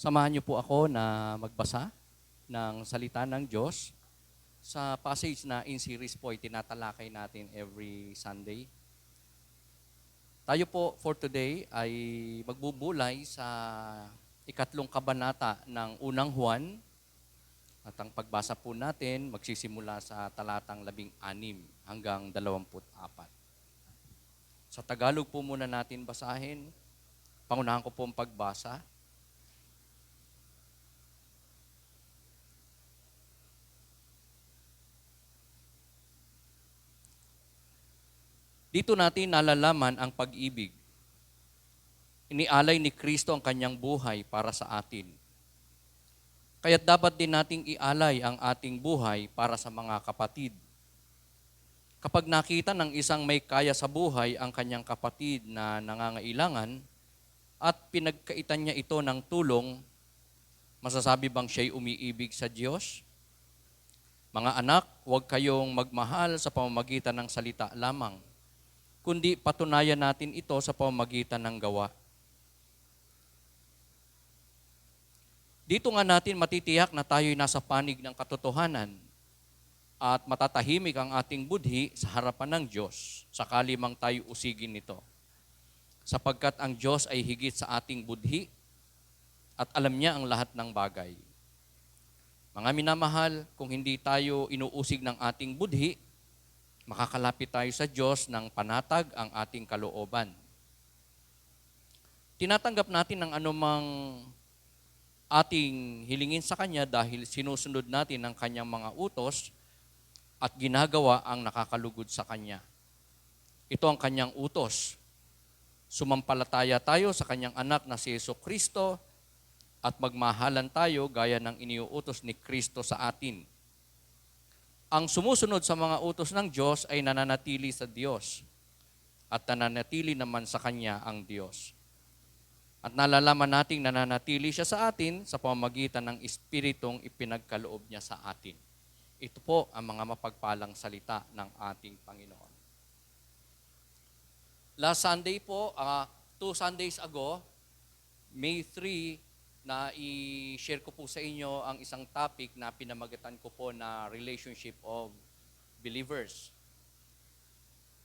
Samahan niyo po ako na magbasa ng salita ng Diyos sa passage na in series po ay tinatalakay natin every Sunday. Tayo po for today ay magbubulay sa ikatlong kabanata ng unang Juan at ang pagbasa po natin magsisimula sa talatang 16 hanggang 24. Sa Tagalog po muna natin basahin. Pangunahan ko po ang pagbasa. Dito natin nalalaman ang pag-ibig. Inialay ni Kristo ang kanyang buhay para sa atin. Kaya't dapat din nating ialay ang ating buhay para sa mga kapatid. Kapag nakita ng isang may kaya sa buhay ang kanyang kapatid na nangangailangan at pinagkaitan niya ito ng tulong, masasabi bang siya'y umiibig sa Diyos? Mga anak, huwag kayong magmahal sa pamamagitan ng salita lamang, kundi patunayan natin ito sa pamamagitan ng gawa. Dito nga natin matitiyak na tayo'y nasa panig ng katotohanan at matatahimik ang ating budhi sa harapan ng Diyos sakali mang tayo usigin nito. Sapagkat ang Diyos ay higit sa ating budhi at alam niya ang lahat ng bagay. Mga minamahal, kung hindi tayo inuusig ng ating budhi, makakalapit tayo sa Diyos ng panatag ang ating kalooban. Tinatanggap natin ang anumang ating hilingin sa Kanya dahil sinusunod natin ang Kanyang mga utos at ginagawa ang nakakalugod sa Kanya. Ito ang Kanyang utos. Sumampalataya tayo sa Kanyang anak na si Jesucristo at magmahalan tayo gaya ng iniuutos ni Kristo sa atin. Ang sumusunod sa mga utos ng Diyos ay nananatili sa Diyos at nananatili naman sa Kanya ang Diyos. At nalalaman nating nananatili siya sa atin sa pamamagitan ng Espiritong ipinagkaloob niya sa atin. Ito po ang mga mapagpalang salita ng ating Panginoon. Last Sunday po, 2 Sundays ago, May 3, na i-share ko po sa inyo ang isang topic na pinamagatan ko po na relationship of believers.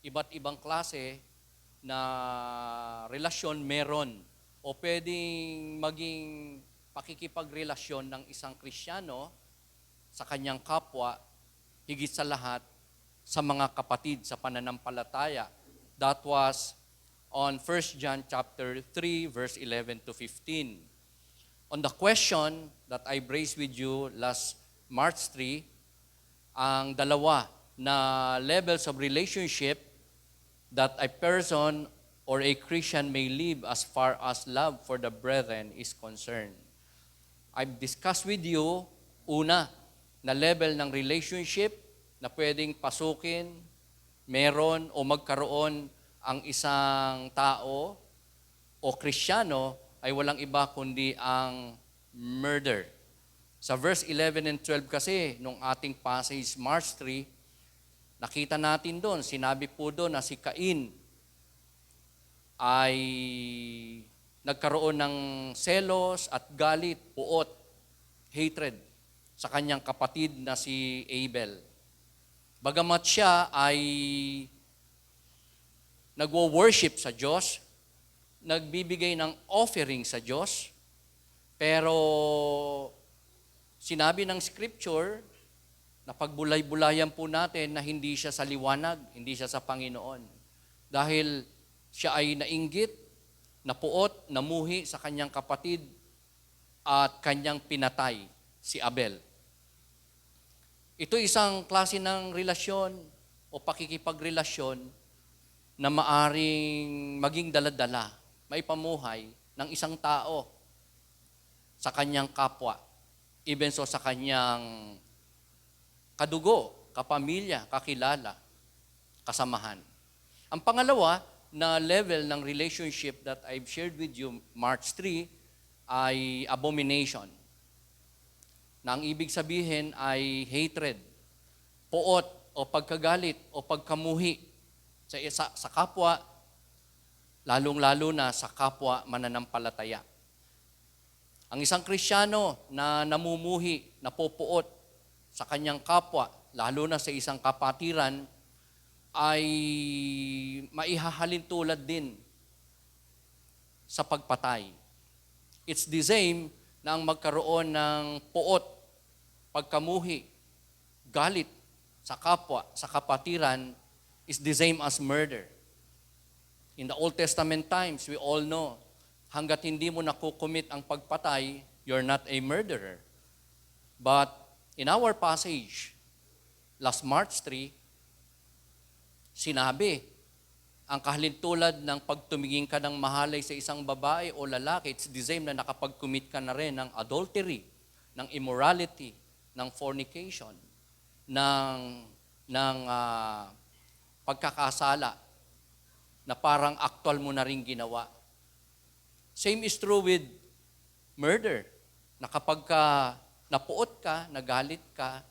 Iba't ibang klase na relasyon meron o pwedeng maging pakikipagrelasyon ng isang Kristiyano sa kanyang kapwa, higit sa lahat sa mga kapatid sa pananampalataya. That was on 1 John chapter 3 verse 11 to 15. On the question that I raised with you last March 3, ang dalawa na levels of relationship that a person or a Christian may live as far as love for the brethren is concerned. I've discussed with you, una, na level ng relationship na pwedeng pasukin, meron o magkaroon ang isang tao o Kristiyano ay walang iba kundi ang murder. Sa verse 11 and 12 kasi, nung ating passage March 3, nakita natin doon, sinabi po doon na si Cain ay nagkaroon ng selos at galit, puot, hatred sa kanyang kapatid na si Abel. Bagamat siya ay nagwo-worship sa Diyos, nagbibigay ng offering sa Diyos, pero sinabi ng Scripture na pagbulay-bulayan po natin na hindi siya sa liwanag, hindi siya sa Panginoon. Dahil siya ay nainggit, napuot, namuhi sa kanyang kapatid at kanyang pinatay, si Abel. Ito isang klase ng relasyon o pakikipagrelasyon na maaring maging daladala, maipamuhay ng isang tao sa kanyang kapwa, even so sa kanyang kadugo, kapamilya, kakilala, kasamahan. Ang pangalawa na level ng relationship that I've shared with you March 3 ay abomination. Na ang ibig sabihin ay hatred, puot o pagkagalit o pagkamuhi sa kapwa, lalong-lalo na sa kapwa mananampalataya. Ang isang Kristiyano na namumuhi, napupuot sa kanyang kapwa, lalo na sa isang kapatiran, ay maihahalin tulad din sa pagpatay. It's the same na ang magkaroon ng puot, pagkamuhi, galit sa kapwa, sa kapatiran, is the same as murder. In the Old Testament times, we all know, hanggat hindi mo nakukumit ang pagpatay, you're not a murderer. But in our passage, last March 3, sinabi, ang kahalintulad ng pagtumingin ka ng mahalay sa isang babae o lalaki, it's the same na nakapag-commit ka na rin ng adultery, ng immorality, ng fornication, ng pagkakasala, na parang actual mo na rin ginawa. Same is true with murder, na kapag napuot ka, nagalit ka,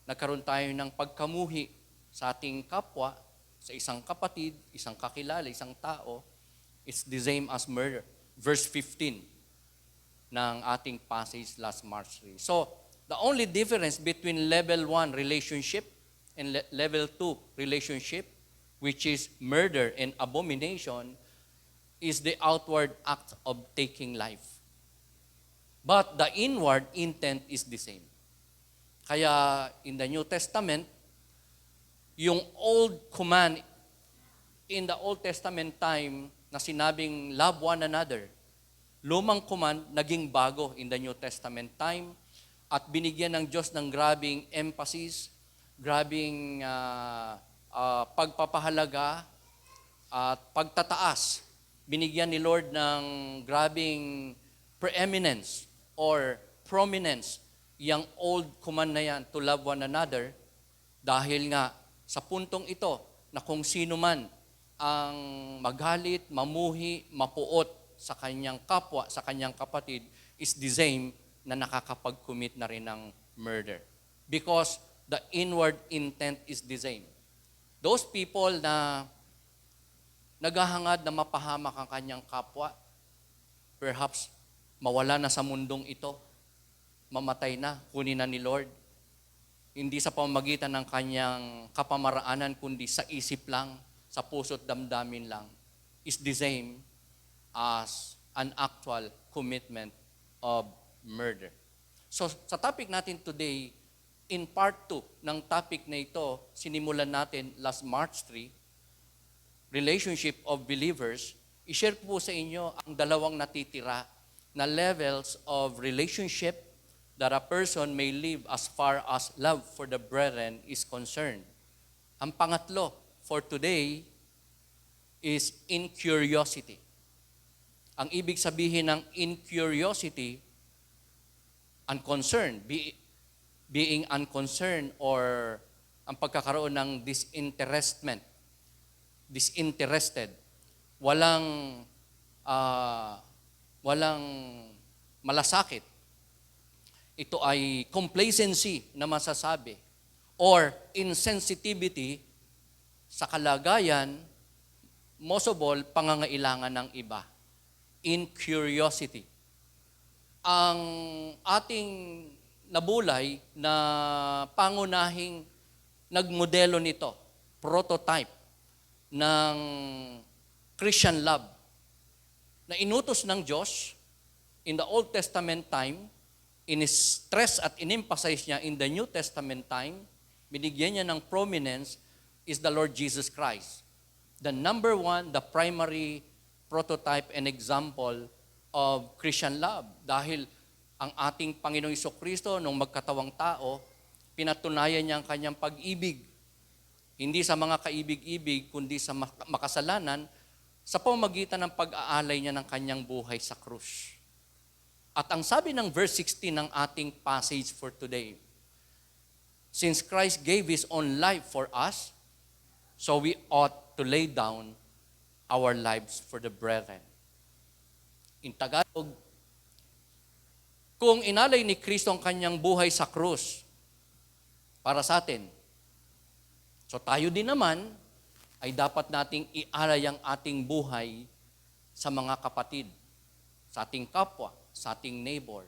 nagkaroon tayo ng pagkamuhi sa ating kapwa, sa isang kapatid, isang kakilala, isang tao, it's the same as murder. Verse 15 ng ating passage last March 3. So, the only difference between level 1 relationship and level 2 relationship, which is murder and abomination, is the outward act of taking life. But the inward intent is the same. Kaya in the New Testament, yung old command in the Old Testament time na sinabing love one another, lumang command naging bago in the New Testament time at binigyan ng Diyos ng grabing emphasis, grabing pagpapahalaga at pagtataas. Binigyan ni Lord ng grabing preeminence or prominence yung old command na yan to love one another dahil nga sa puntong ito na kung sino man ang magalit, mamuhi, mapuot sa kanyang kapwa, sa kanyang kapatid, is the same na nakakapag-commit na rin ng murder. Because the inward intent is the same. Those people na naghahangad na mapahamak ang kanyang kapwa, perhaps mawala na sa mundong ito, mamatay na, kunin na ni Lord. Hindi sa pamamagitan ng kanyang kapamaraanan, kundi sa isip lang, sa puso't damdamin lang, is the same as an actual commitment of murder. So sa topic natin today, in part 2 ng topic na ito, sinimulan natin last March 3, relationship of believers, i-share po sa inyo ang dalawang natitira na levels of relationship that a person may live as far as love for the brethren is concerned. Ang pangatlo for today is incuriosity. Ang ibig sabihin ng incuriosity, unconcerned, being unconcerned or ang pagkakaroon ng disinterested, walang malasakit. Ito ay complacency na masasabi or insensitivity sa kalagayan, most of all, pangangailangan ng iba. Incuriosity. Ang ating nabulay na pangunahing nagmodelo nito, prototype ng Christian love na inutos ng Diyos in the Old Testament time, in-stress at in-emphasize niya in the New Testament time, binigyan niya ng prominence, is the Lord Jesus Christ. The number one, the primary prototype and example of Christian love. Dahil ang ating Panginoong Jesucristo, nung magkatawang tao, pinatunayan niya ang kanyang pag-ibig. Hindi sa mga kaibig-ibig, kundi sa makasalanan, sa pamamagitan ng pag-aalay niya ng kanyang buhay sa krus. At ang sabi ng verse 16 ng ating passage for today, since Christ gave His own life for us, so we ought to lay down our lives for the brethren. In Tagalog, kung inalay ni Kristo ang kanyang buhay sa krus para sa atin, so tayo din naman ay dapat nating ialay ang ating buhay sa mga kapatid, sa ating kapwa, sa ating neighbor.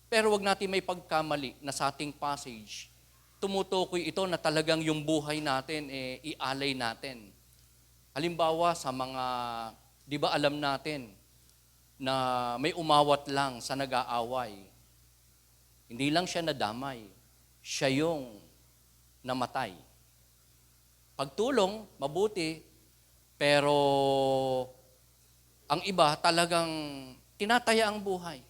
Pero wag natin may pagkamali na sa ating passage, tumutukoy ito na talagang yung buhay natin, ialay natin. Halimbawa sa mga, di ba alam natin na may umawat lang sa nag-aaway. Hindi lang siya nadamay, siya yung namatay. Pagtulong, mabuti, pero ang iba talagang tinataya ang buhay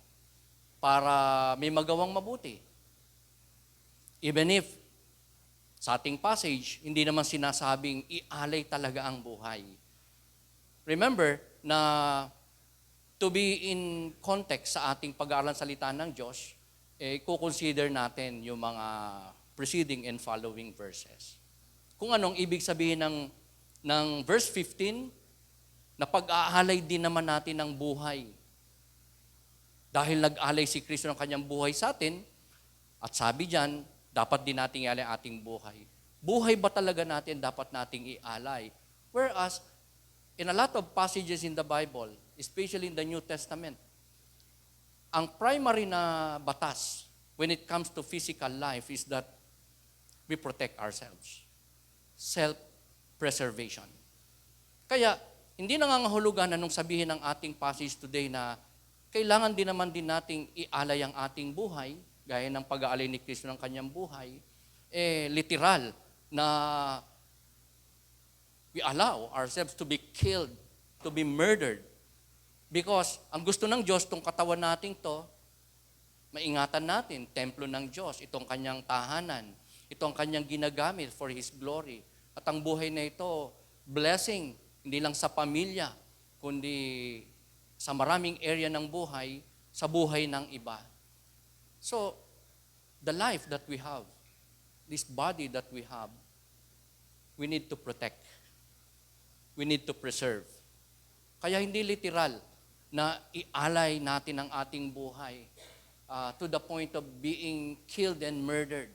para may magawang mabuti. Even if sa ating passage, hindi naman sinasabing ialay talaga ang buhay. Remember na to be in context sa ating pag-aaral salita ng Diyos, kukonsider natin yung mga preceding and following verses. Kung anong ibig sabihin ng verse 15, na pag-aalay din naman natin ng buhay. Dahil nag-alay si Kristo ng kanyang buhay sa atin, at sabi diyan, dapat din nating ialay ang ating buhay. Buhay ba talaga natin dapat nating ialay? Whereas, in a lot of passages in the Bible, especially in the New Testament, ang primary na batas when it comes to physical life is that we protect ourselves. Self-preservation. Kaya, hindi nangangahulugan na nung sabihin ng ating passage today na kailangan din naman din nating ialay ang ating buhay, gaya ng pag-aalay ni Kristo ng kanyang buhay, literal na we allow ourselves to be killed, to be murdered. Because ang gusto ng Diyos, itong katawan natin to, maingatan natin, templo ng Diyos, itong kanyang tahanan, itong kanyang ginagamit for His glory. At ang buhay na ito, blessing, hindi lang sa pamilya, kundi sa maraming area ng buhay, sa buhay ng iba. So, the life that we have, this body that we have, we need to protect. We need to preserve. Kaya hindi literal na ialay natin ang ating buhay to the point of being killed and murdered.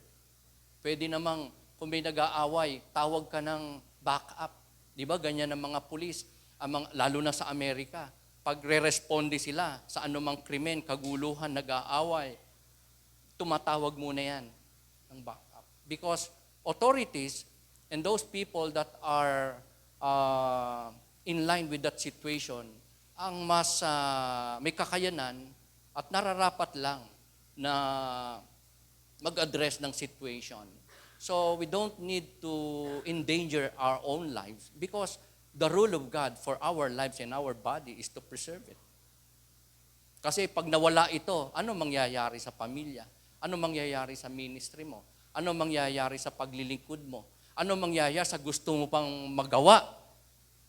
Pwede namang, kung may nag-aaway, tawag ka ng backup. Di ba? Ganyan ang mga pulis, lalo na sa Amerika. Pag re-responde sila sa anumang krimen, kaguluhan, nag-aaway, tumatawag muna yan ng backup. Because authorities and those people that are in line with that situation, ang mas may kakayanan at nararapat lang na mag-address ng situation. So we don't need to endanger our own lives because the rule of God for our lives and our body is to preserve it. Kasi pag nawala ito, ano mangyayari sa pamilya? Ano mangyayari sa ministry mo? Ano mangyayari sa paglilingkod mo? Ano mangyayari sa gusto mo pang magawa?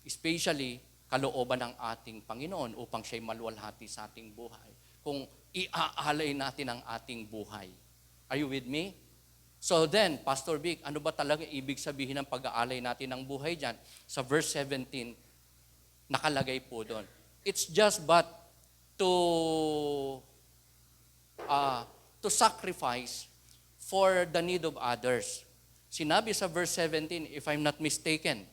Especially, kalooban ng ating Panginoon upang siya'y maluwalhati sa ating buhay. Kung iaalay natin ang ating buhay. Are you with me? So then, Pastor Vic, ano ba talaga ibig sabihin ng pag-aalay natin ng buhay dyan? Sa verse 17, nakalagay po doon. It's just but to sacrifice for the need of others. Sinabi sa verse 17, if I'm not mistaken,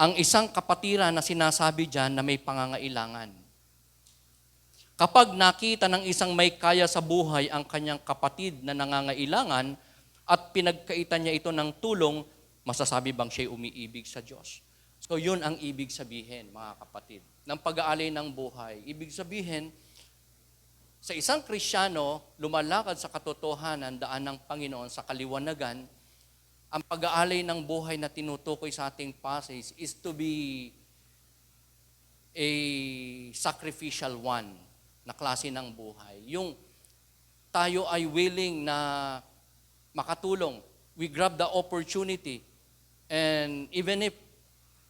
ang isang kapatiran na sinasabi dyan na may pangangailangan. Kapag nakita ng isang may kaya sa buhay ang kanyang kapatid na nangangailangan at pinagkaitan niya ito ng tulong, masasabi bang siya'y umiibig sa Diyos? So yun ang ibig sabihin, mga kapatid, ng pag-aalay ng buhay. Ibig sabihin, sa isang Kristiyano, lumalakad sa katotohanan, daan ng Panginoon, sa kaliwanagan, ang pag-aalay ng buhay na tinutukoy sa ating passage is to be a sacrificial one na klase ng buhay. Yung tayo ay willing na makatulong. We grab the opportunity. And even if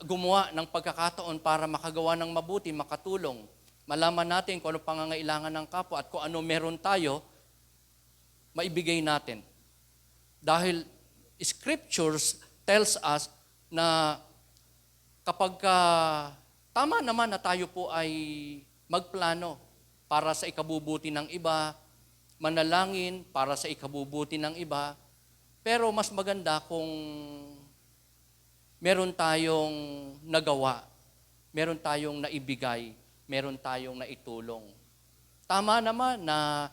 gumawa ng pagkakataon para makagawa ng mabuti, makatulong, malaman natin kung ano pangangailangan ng kapwa at kung ano meron tayo, maibigay natin. Dahil Scriptures tells us na kapag tama naman na tayo po ay magplano para sa ikabubuti ng iba, manalangin para sa ikabubuti ng iba, pero mas maganda kung meron tayong nagawa meron tayong naibigay, meron tayong naitulong. Tama naman na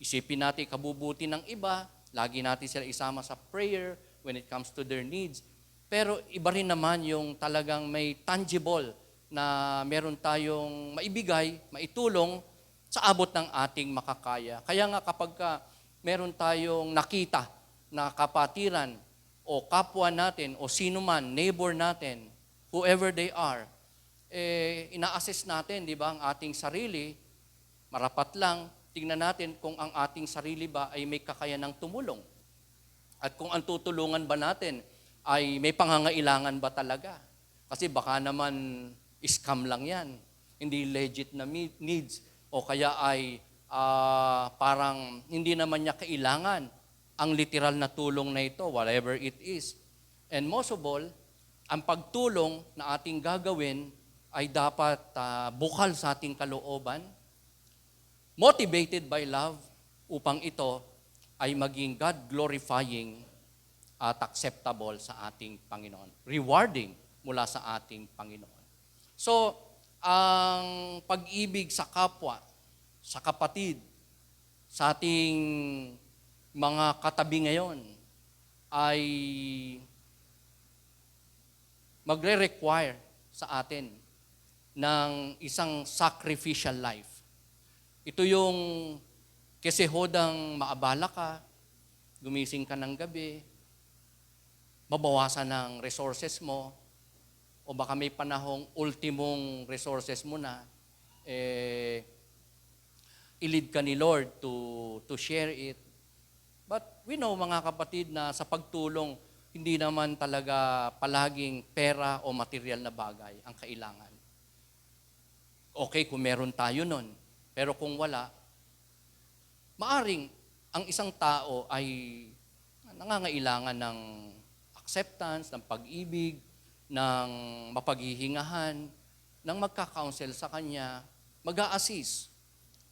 isipin natin kabubuti ng iba, lagi natin sila isama sa prayer when it comes to their needs. Pero iba rin naman yung talagang may tangible na meron tayong maibigay, maitulong sa abot ng ating makakaya. Kaya nga kapag meron tayong nakita na kapatiran o kapwa natin o sino man, neighbor natin, whoever they are, ina-assess natin, di ba, ang ating sarili, marapat lang, tingnan natin kung ang ating sarili ba ay may kakayanang tumulong. At kung ang tutulungan ba natin ay may pangangailangan ba talaga. Kasi baka naman scam lang yan, hindi legit na needs, o kaya ay parang hindi naman niya kailangan ang literal na tulong na ito, whatever it is. And most of all, ang pagtulong na ating gagawin ay dapat bukal sa ating kalooban, motivated by love, upang ito ay maging God-glorifying at acceptable sa ating Panginoon. Rewarding mula sa ating Panginoon. So, ang pag-ibig sa kapwa, sa kapatid, sa ating mga katabi ngayon ay magre-require sa atin ng isang sacrificial life. Ito yung kasi hodang maabala ka, gumising ka ng gabi, mabawasan ng resources mo, o baka may panahong ultimong resources mo na, i-lead ka ni Lord to share it. But we know, mga kapatid, na sa pagtulong, hindi naman talaga palaging pera o material na bagay ang kailangan. Okay kung meron tayo nun, pero kung wala, maaring ang isang tao ay nangangailangan ng acceptance, ng pag-ibig, ng mapaghihingahan, ng magka-counsel sa kanya, mag-a-assist.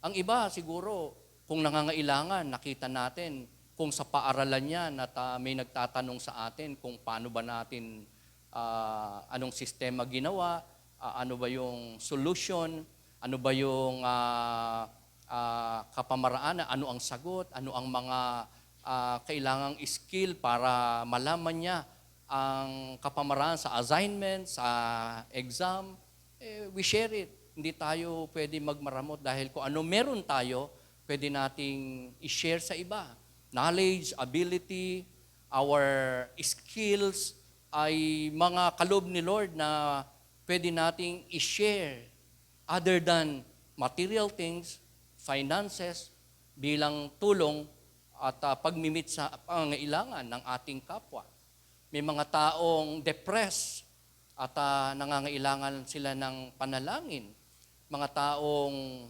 Ang iba siguro, kung nangangailangan, nakita natin kung sa paaralan yan at may nagtatanong sa atin kung paano ba natin, anong sistema ginawa, ano ba yung solution, ano ba yung kapamaraan, ano ang sagot, ano ang mga kailangang skill para malaman niya ang kapamaraan sa assignment, sa exam. We share it. Hindi tayo pwede magmaramot dahil kung ano meron tayo, pwede nating i-share sa iba. Knowledge, ability, our skills ay mga kaloob ni Lord na pwede nating i-share other than material things, finances, bilang tulong at pagmimit sa pangangailangan ng ating kapwa. May mga taong depressed at nangangailangan sila ng panalangin. Mga taong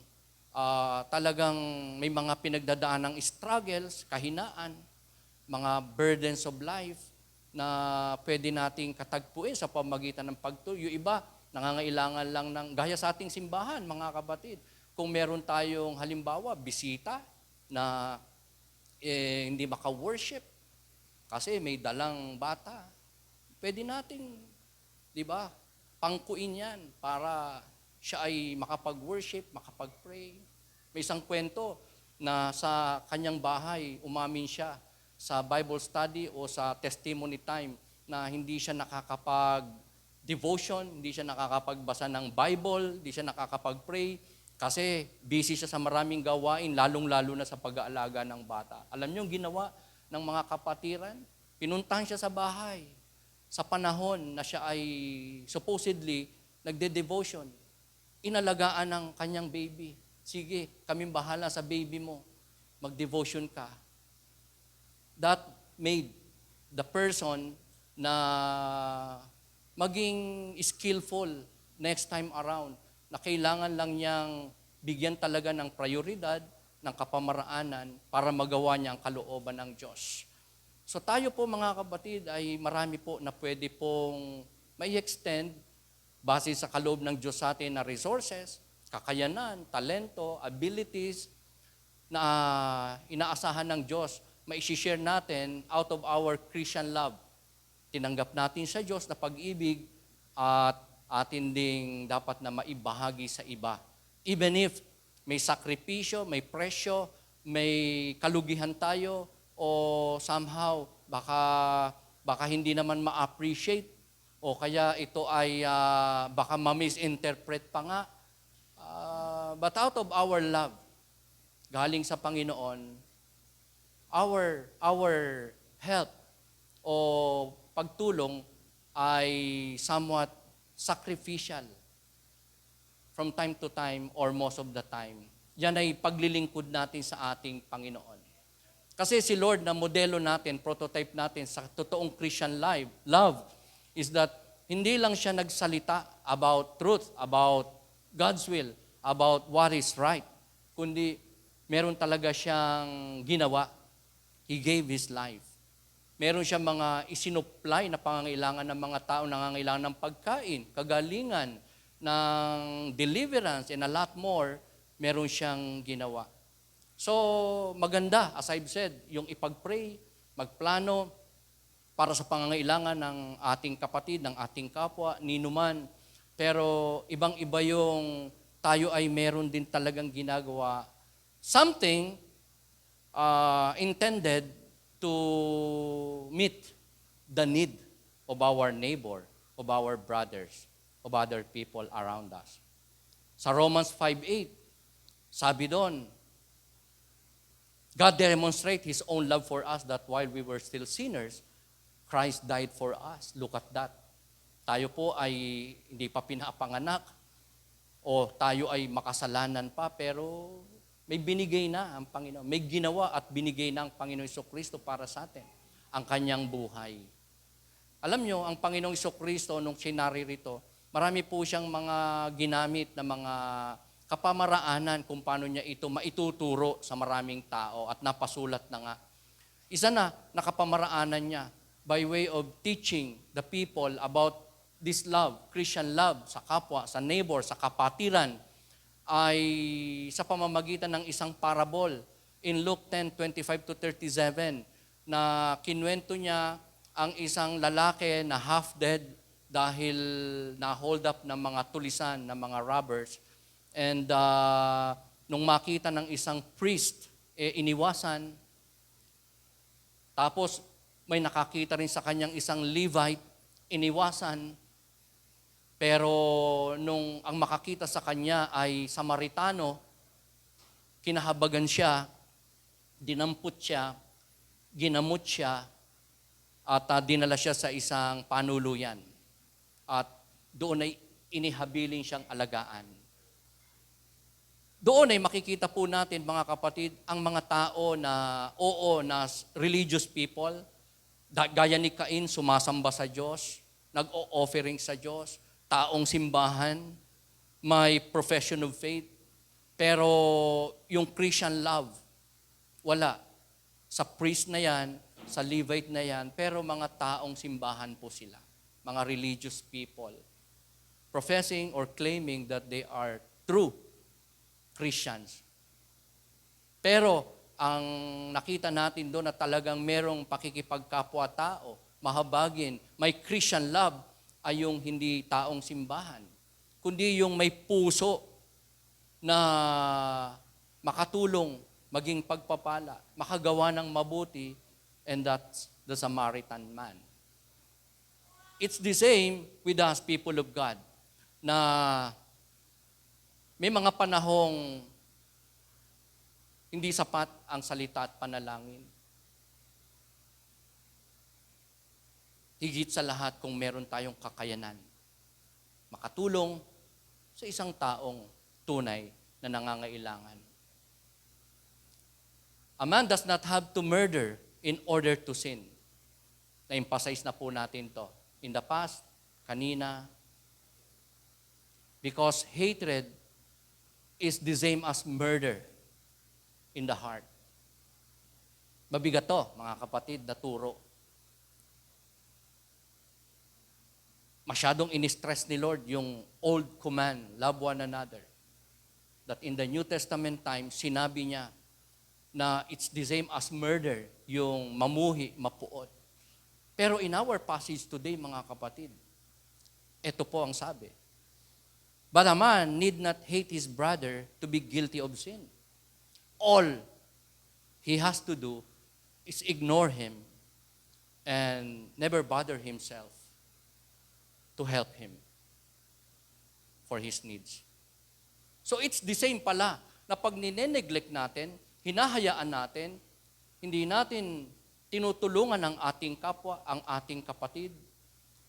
talagang may mga pinagdadaan ng struggles, kahinaan, mga burdens of life na pwede nating katagpuin sa pamagitan ng pagtulong. Yung iba, nangangailangan lang ng, gaya sa ating simbahan, mga kapatid, kung meron tayong halimbawa, bisita na hindi maka-worship kasi may dalang bata, pwede nating, di ba, pangkuin yan para siya ay makapag-worship, makapag-pray. May isang kwento na sa kanyang bahay, umamin siya sa Bible study o sa testimony time na hindi siya nakakapag-devotion, hindi siya nakakapagbasa ng Bible, hindi siya nakakapag-pray kasi busy siya sa maraming gawain, lalong-lalo na sa pag-aalaga ng bata. Alam niyo yung ginawa ng mga kapatiran? Pinuntahan siya sa bahay sa panahon na siya ay supposedly nagde-devotion. Inalagaan ng kanyang baby. Sige, kaming bahala sa baby mo. Mag-devotion ka. That made the person na maging skillful next time around, na kailangan lang niyang bigyan talaga ng prioridad, ng kapamaraanan para magawa niya ang kalooban ng Diyos. So tayo po, mga kapatid, ay marami po na pwede pong may extend base sa kaloob ng Diyos sa atin na resources, kakayanan, talento, abilities na inaasahan ng Diyos, mai-share natin out of our Christian love. Tinanggap natin sa Diyos na pag-ibig at atin ding dapat na maibahagi sa iba. Even if may sakripisyo, may presyo, may kalugihan tayo, o somehow baka hindi naman ma-appreciate, o kaya ito ay baka ma-misinterpret pa nga. But out of our love, galing sa Panginoon, our help o pagtulong ay somewhat sacrificial from time to time or most of the time. Yan ay paglilingkod natin sa ating Panginoon. Kasi si Lord na modelo natin, prototype natin sa totoong Christian life, love, is that hindi lang siya nagsalita about truth, about God's will, about what is right, kundi meron talaga siyang ginawa. He gave His life. Meron siyang mga isinupply na pangangailangan ng mga tao, nangangailangan ng pagkain, kagalingan, ng deliverance, and a lot more, meron siyang ginawa. So, maganda, as I've said, yung ipag-pray, magplano para sa pangangailangan ng ating kapatid, ng ating kapwa, ninuman. Pero ibang-iba yung tayo ay meron din talagang ginagawa. Something intended to meet the need of our neighbor, of our brothers, of other people around us. Sa Romans 5:8, sabi doon, God demonstrates His own love for us that while we were still sinners, Christ died for us. Look at that. Tayo po ay hindi pa pinapanganak o tayo ay makasalanan pa, pero may binigay na ang Panginoon. May ginawa at binigay na ang Panginoong Jesucristo para sa atin, ang kanyang buhay. Alam nyo, ang Panginoong Jesucristo, nung sinaririto, marami po siyang mga ginamit na mga kapamaraanan kung paano niya ito maituturo sa maraming tao at napasulat na nga. Isa na nakapamaraanan niya by way of teaching the people about this love, Christian love sa kapwa, sa neighbor, sa kapatiran, ay sa pamamagitan ng isang parable in Luke 10:25-37 na kinwento niya ang isang lalaki na half-dead dahil na-hold up ng mga tulisan, ng mga robbers. And nung makita ng isang priest, iniwasan. Tapos may nakakita rin sa kanyang isang Levite, iniwasan. Pero nung ang makakita sa kanya ay Samaritano, kinahabagan siya, dinampot siya, ginamot siya, at dinala siya sa isang panuluyan. At doon ay inihabiling siyang alagaan. Doon ay makikita po natin, mga kapatid, ang mga tao na na religious people, gaya ni Cain, sumasamba sa Diyos, nag-o-offering sa Diyos, taong simbahan, may profession of faith, pero yung Christian love, wala. Sa priest na yan, sa Levite na yan, pero mga taong simbahan po sila, mga religious people, professing or claiming that they are true Christians. Pero ang nakita natin doon na talagang merong pakikipagkapwa-tao, mahabagin, may Christian love, ay yung hindi taong simbahan, kundi yung may puso na makatulong, maging pagpapala, makagawa ng mabuti, and that's the Samaritan man. It's the same with us, people of God, na may mga panahong hindi sapat ang salita at panalangin. Higit sa lahat kung meron tayong kakayanan, makatulong sa isang taong tunay na nangangailangan. A man does not have to murder in order to sin. Na-emphasize na po natin to. In the past, kanina, because hatred is the same as murder in the heart. Mabigat to, mga kapatid, na turo. Masyadong in-stress ni Lord yung old command, love one another. That in the New Testament time, sinabi niya na it's the same as murder, yung mamuhi, mapuot. Pero in our passage today, mga kapatid, ito po ang sabi. But a man need not hate his brother to be guilty of sin. All he has to do is ignore him and never bother himself to help him for his needs. So it's the same pala na pag nineneglect natin, hinahayaan natin, hindi natin tinutulungan ang ating kapwa, ang ating kapatid.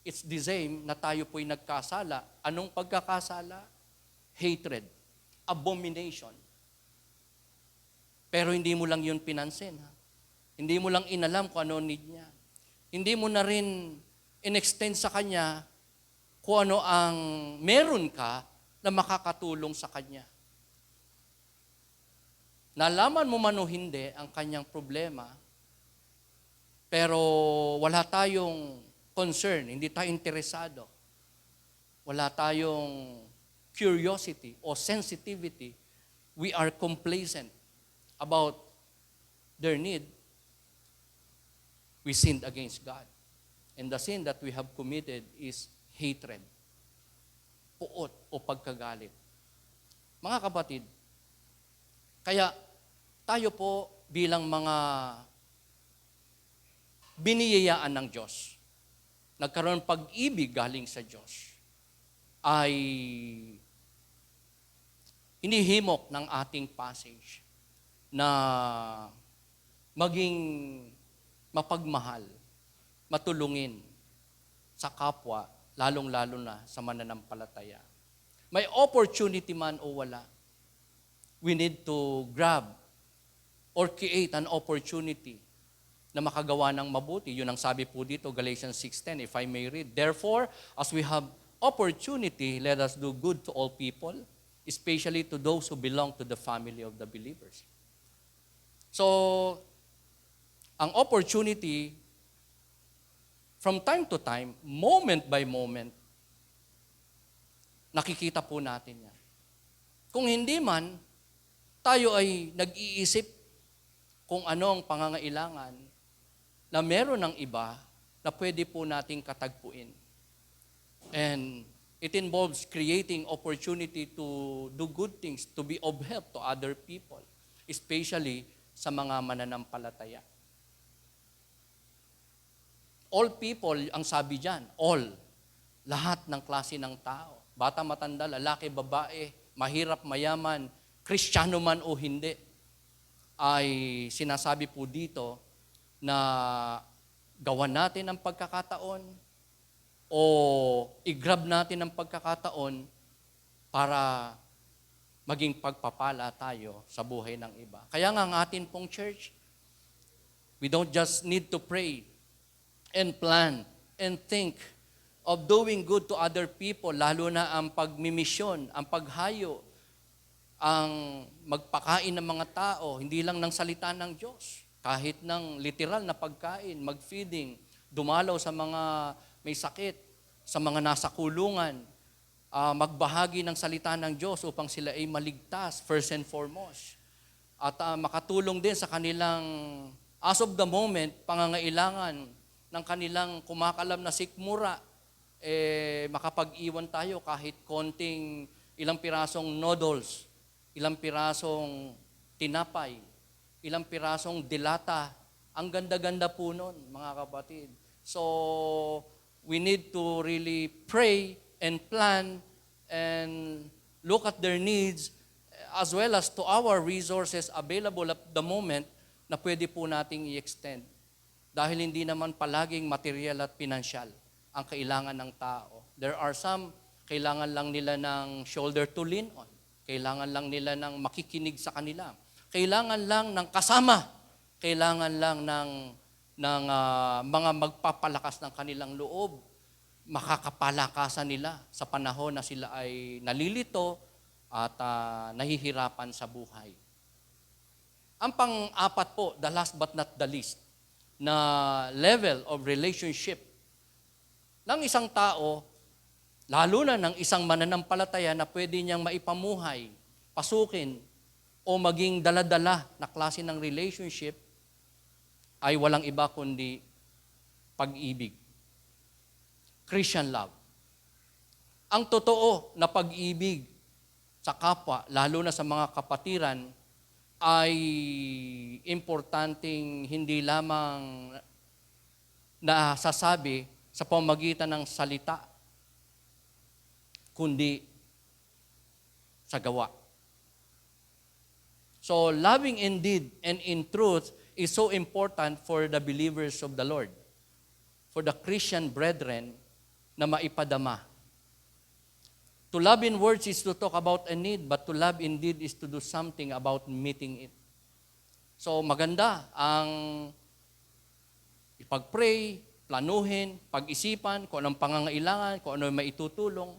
It's the same na tayo po'y nagkasala. Anong pagkakasala? Hatred, abomination. Pero hindi mo lang yun pinansin. Ha? Hindi mo lang inalam kung ano need niya. Hindi mo na rin in-extend sa kanya kung ano ang meron ka na makakatulong sa kanya. Nalaman mo man o hindi ang kanyang problema, pero wala tayong concern, hindi tayo interesado. Wala tayong curiosity o sensitivity. We are complacent about their need. We sinned against God. And the sin that we have committed is hatred, puot o pagkagalit. Mga kapatid, kaya tayo po bilang mga biniyayaan ng Diyos, nagkaroon ng pag-ibig galing sa Diyos, ay hinihimok ng ating passage na maging mapagmahal, matulungin sa kapwa, lalong-lalo na sa mananampalataya. May opportunity man o wala, we need to grab or create an opportunity na makagawa ng mabuti. Yun ang sabi po dito, Galatians 6:10, if I may read. Therefore, as we have opportunity, let us do good to all people, especially to those who belong to the family of the believers. So, ang opportunity, from time to time, moment by moment, nakikita po natin yan. Kung hindi man, tayo ay nag-iisip kung ano ang pangangailangan na meron ng iba na pwede po nating katagpuin. And it involves creating opportunity to do good things, to be of help to other people, especially sa mga mananampalataya. All people, ang sabi dyan, all, lahat ng klase ng tao, bata, matanda, lalaki, babae, mahirap, mayaman, Kristiyano man o hindi, ay sinasabi po dito na gawan natin ang pagkakataon o i-grab natin ang pagkakataon para maging pagpapala tayo sa buhay ng iba. Kaya nga ang atin pong church, we don't just need to pray and plan and think of doing good to other people, lalo na ang pagmimisyon, ang paghayo, ang magpakain ng mga tao, hindi lang ng salita ng Diyos, kahit ng literal na pagkain, mag-feeding, dumalaw sa mga may sakit, sa mga nasa kulungan, magbahagi ng salita ng Diyos upang sila ay maligtas, first and foremost. At makatulong din sa kanilang, as of the moment, pangangailangan ng kanilang kumakalam na sikmura, makapag-iwan tayo kahit konting ilang pirasong noodles, ilang pirasong tinapay, ilang pirasong dilata. Ang ganda-ganda po nun, mga kapatid. So, we need to really pray and plan and look at their needs as well as to our resources available at the moment na pwede po nating i-extend. Dahil hindi naman palaging material at pinansyal ang kailangan ng tao. There are some, kailangan lang nila ng shoulder to lean on. Kailangan lang nila ng makikinig sa kanila. Kailangan lang ng kasama. Kailangan lang ng mga magpapalakas ng kanilang loob. Makakapalakasan nila sa panahon na sila ay nalilito at nahihirapan sa buhay. Ang pang-apat po, the last but not the least, na level of relationship ng isang tao, lalo na ng isang mananampalataya na pwede niyang maipamuhay, pasukin, o maging daladala na klase ng relationship, ay walang iba kundi pag-ibig. Christian love. Ang totoo na pag-ibig sa kapwa, lalo na sa mga kapatiran, ay importanteng hindi lamang nasasabi sa pamamagitan ng salita, kundi sa gawa. So, loving in deed and in truth is so important for the believers of the Lord, for the Christian brethren na maipadama. To love in words is to talk about a need, but to love in deed is to do something about meeting it. So, maganda ang ipag-pray, planuhin, pag-isipan, kung anong pangangailangan, kung ano yung maitutulong.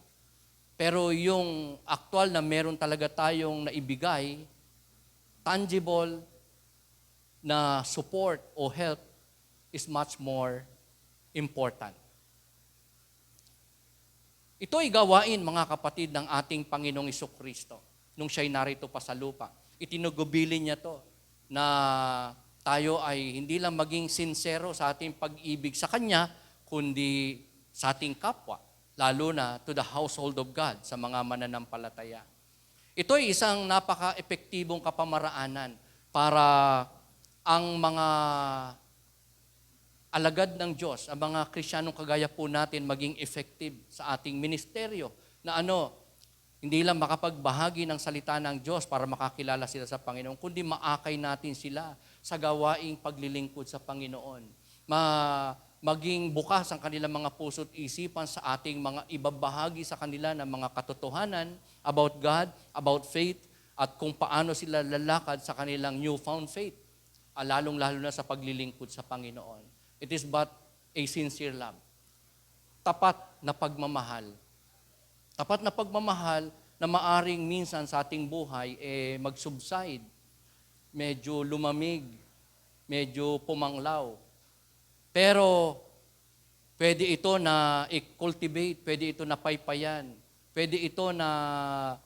Pero yung actual na meron talaga tayong naibigay, tangible na support o help is much more important. Ito ay gawain, mga kapatid, ng ating Panginoong Jesucristo nung siya'y narito pa sa lupa. Itinugubilin niya to na tayo ay hindi lang maging sincero sa ating pag-ibig sa Kanya, kundi sa ating kapwa, lalo na to the household of God, sa mga mananampalataya. Ito ay isang napaka-epektibong kapamaraanan para ang mga alagad ng Diyos, ang mga Kristiyanong kagaya po natin maging effective sa ating ministeryo na hindi lang makapagbahagi ng salita ng Diyos para makakilala sila sa Panginoon, kundi maakay natin sila sa gawaing paglilingkod sa Panginoon. Maging bukas ang kanilang mga puso't isipan sa ating mga ibabahagi sa kanila ng mga katotohanan about God, about faith, at kung paano sila lalakad sa kanilang newfound faith, lalong-lalo na sa paglilingkod sa Panginoon. It is but a sincere love. Tapat na pagmamahal. Tapat na pagmamahal na maaring minsan sa ating buhay mag-subside, medyo lumamig, medyo pumanglaw. Pero pwede ito na i-cultivate, pwede ito na paypayan, pwede ito na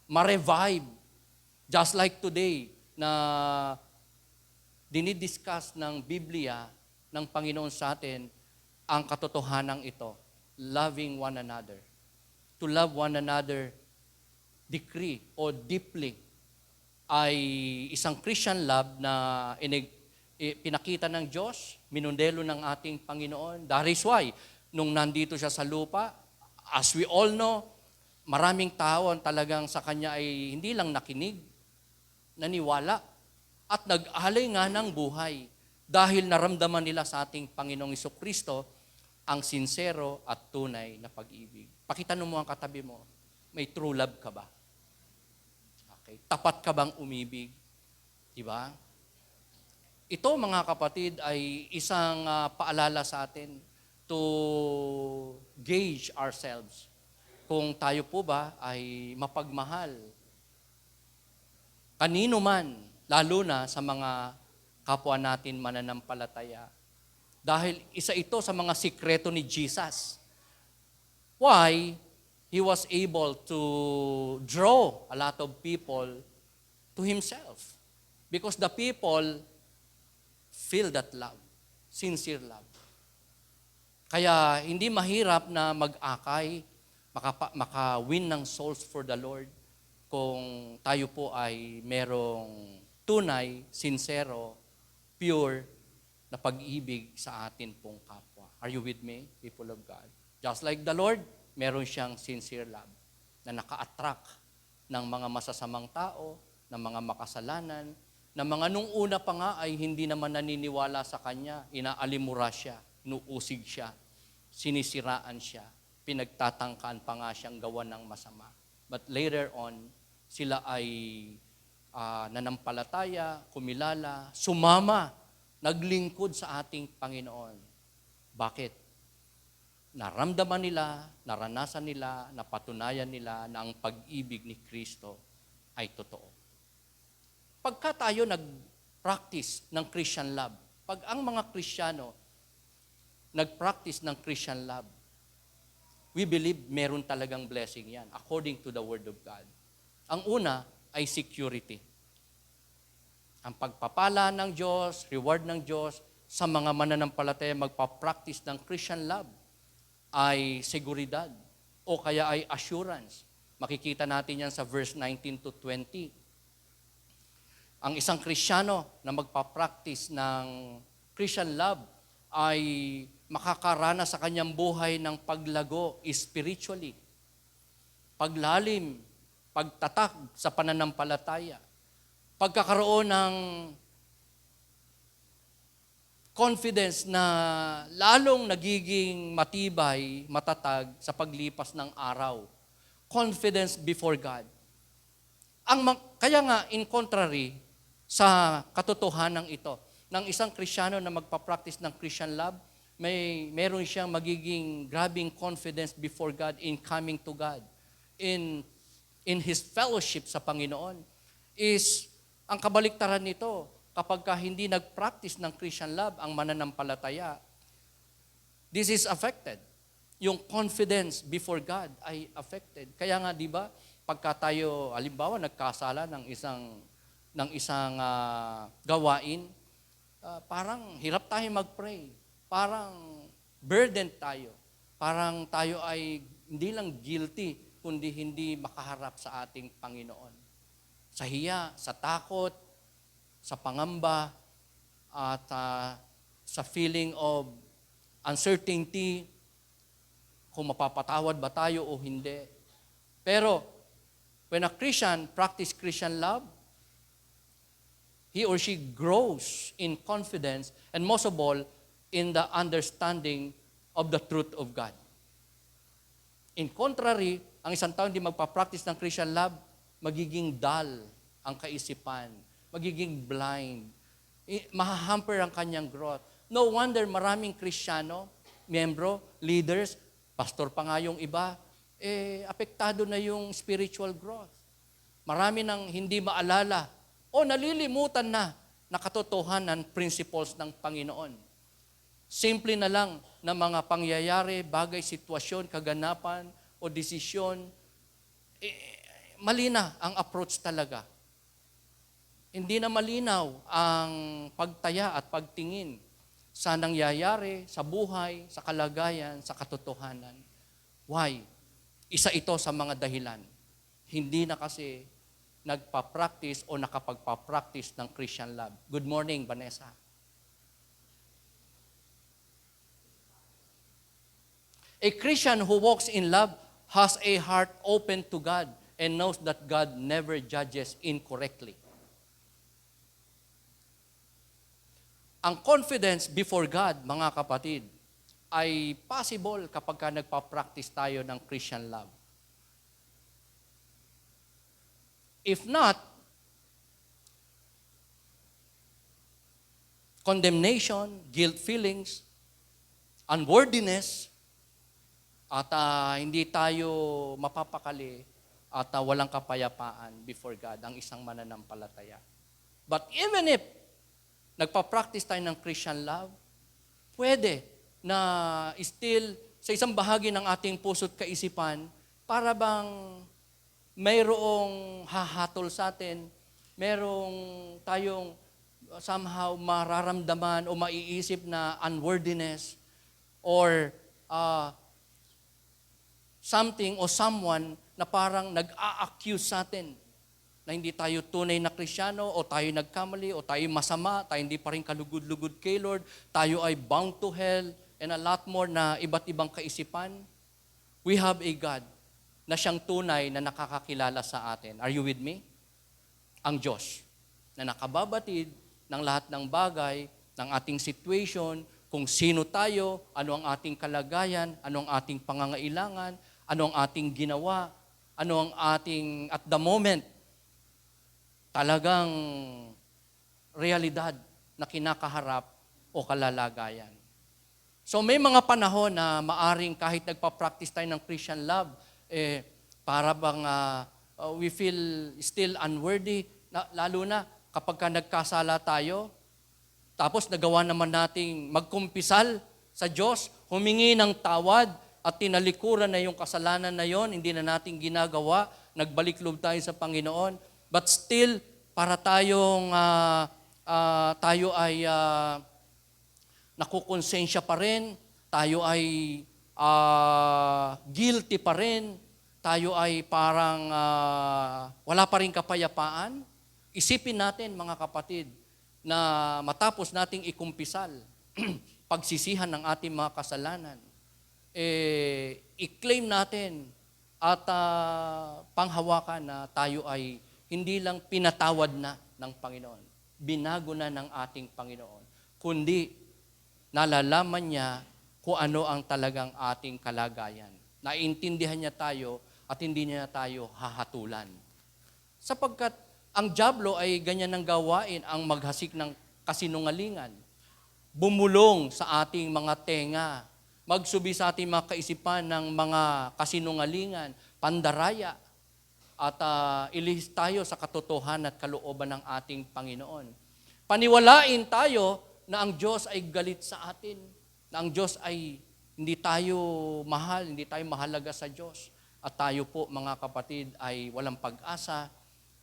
ma-revive. Just like today na dinidiscuss ng Biblia ng Panginoon sa atin ang katotohanan ito, loving one another. To love one another decree o deeply ay isang Christian love na pinakita ng Diyos, minundelo ng ating Panginoon. That is why, nung nandito siya sa lupa, as we all know, maraming tao ang talagang sa Kanya ay hindi lang nakinig, naniwala, at nag-alay nga ng buhay dahil naramdaman nila sa ating Panginoong Jesucristo ang sincero at tunay na pag-ibig. Pakitanong mo ang katabi mo, may true love ka ba? Okay. Tapat ka bang umibig? Diba? Ito, mga kapatid, ay isang paalala sa atin to gauge ourselves. Kung tayo po ba ay mapagmahal kanino man, lalo na sa mga kapwa natin mananampalataya. Dahil isa ito sa mga sikreto ni Jesus. Why He was able to draw a lot of people to Himself. Because the people feel that love, sincere love. Kaya hindi mahirap na mag-akay, maka-win ng souls for the Lord kung tayo po ay merong tunay, sincero, pure na pag-ibig sa atin pong kapwa. Are you with me, people of God? Just like the Lord, meron siyang sincere love na naka-attract ng mga masasamang tao, ng mga makasalanan, na mga nung una pa nga ay hindi naman naniniwala sa Kanya, inaalimura siya, inuusig siya, sinisiraan siya, pinagtatangkaan pa nga siyang gawa ng masama. But later on, sila ay nanampalataya, kumilala, sumama, naglingkod sa ating Panginoon. Bakit? Naramdaman nila, naranasan nila, napatunayan nila na ang pag-ibig ni Kristo ay totoo. Pagka tayo nag-practice ng Christian love, pag ang mga Kristiyano nag-practice ng Christian love, we believe meron talagang blessing yan according to the Word of God. Ang una ay security. Ang pagpapala ng Diyos, reward ng Diyos sa mga mananampalataya magpa-practice ng Christian love. ay seguridad o kaya ay assurance. Makikita natin yan sa verse 19 to 20. Ang isang Kristiyano na magpa-practice ng Christian love ay makakarana sa kanyang buhay ng paglago spiritually, paglalim, pagtatag sa pananampalataya, pagkakaroon ng confidence na lalong nagiging matibay, matatag sa paglipas ng araw. Confidence before God. Kaya nga, in contrary sa katotohanan ito, ng isang Kristiyano na magpa-practice ng Christian love, meron siyang magiging grabing confidence before God in coming to God, in His fellowship sa Panginoon. Ang kabaliktaran nito, kapag hindi nag-practice ng Christian love ang mananampalataya, this is affected. Yung confidence before God ay affected. Kaya nga, di ba, pagka tayo, halimbawa, nagkasala ng isang gawain, parang hirap tayo mag-pray. Parang burdened tayo. Parang tayo ay hindi lang guilty, kundi hindi makaharap sa ating Panginoon. Sa hiya, sa takot, sa pangamba, at sa feeling of uncertainty, kung mapapatawad ba tayo o hindi. Pero, when a Christian practice Christian love, he or she grows in confidence and most of all, in the understanding of the truth of God. In contrary, ang isang tao hindi magpa-practice ng Christian love, magiging dull ang kaisipan, magiging blind, mahahamper ang kanyang growth. No wonder maraming Kristiyano, miyembro, leaders, pastor pa nga yung iba, apektado na yung spiritual growth. Marami nang hindi maalala o nalilimutan na katotohanan, principles ng Panginoon. Simple na lang na mga pangyayari, bagay, sitwasyon, kaganapan o desisyon, mali na ang approach talaga. Hindi na malinaw ang pagtaya at pagtingin sa nangyayari, sa buhay, sa kalagayan, sa katotohanan. Why? Isa ito sa mga dahilan. Hindi na kasi nagpa-practice o nakapagpa-practice ng Christian love. Good morning, Vanessa. A Christian who walks in love has a heart open to God and knows that God never judges incorrectly. Ang confidence before God, mga kapatid, ay possible kapag nagpa-practice tayo ng Christian love. If not, condemnation, guilt feelings, unworthiness, at hindi tayo mapapakali at walang kapayapaan before God ang isang mananampalataya. But even if nagpa-practice tayo ng Christian love, pwede na still sa isang bahagi ng ating puso't kaisipan, para bang mayroong hahatol sa atin, mayroong tayong somehow mararamdaman o maiisip na unworthiness or something o someone na parang nag-a-accuse sa atin na hindi tayo tunay na Kristiyano o tayo nagkamali o tayo masama, tayo hindi pa rin kalugod-lugod kay Lord, tayo ay bound to hell and a lot more na iba't ibang kaisipan. We have a God na siyang tunay na nakakakilala sa atin. Are you with me? Ang Diyos na nakababatid ng lahat ng bagay, ng ating situation, kung sino tayo, ano ang ating kalagayan, ano ang ating pangangailangan, ano ang ating ginawa, ano ang ating, at the moment, talagang realidad na kinakaharap o kalalagayan. So may mga panahon na maaring kahit nagpa-practice tayo ng Christian love, para bang we feel still unworthy, lalo na kapag ka nagkasala tayo, tapos nagawa naman nating magkumpisal sa Diyos, humingi ng tawad at tinalikuran na yung kasalanan na yon, hindi na natin ginagawa, nagbalik loob tayo sa Panginoon, but still, para tayong tayo ay nakukonsensya pa rin, tayo ay guilty pa rin, tayo ay parang wala pa rin kapayapaan, isipin natin mga kapatid na matapos nating ikumpisal, pagsisihan ng ating mga kasalanan, i-claim natin at panghawakan na tayo ay hindi lang pinatawad na ng Panginoon, binago na ng ating Panginoon, kundi nalalaman niya kung ano ang talagang ating kalagayan. Naiintindihan niya tayo at hindi niya tayo hahatulan. Sapagkat ang dyablo ay ganyan ng gawain, ang maghasik ng kasinungalingan, bumulong sa ating mga tenga, magsubi sa ating mga kaisipan ng mga kasinungalingan, pandaraya, at ilihis tayo sa katotohanan at kalooban ng ating Panginoon. Paniwalain tayo na ang Diyos ay galit sa atin, na ang Diyos ay hindi tayo mahal, hindi tayo mahalaga sa Diyos. At tayo po, mga kapatid, ay walang pag-asa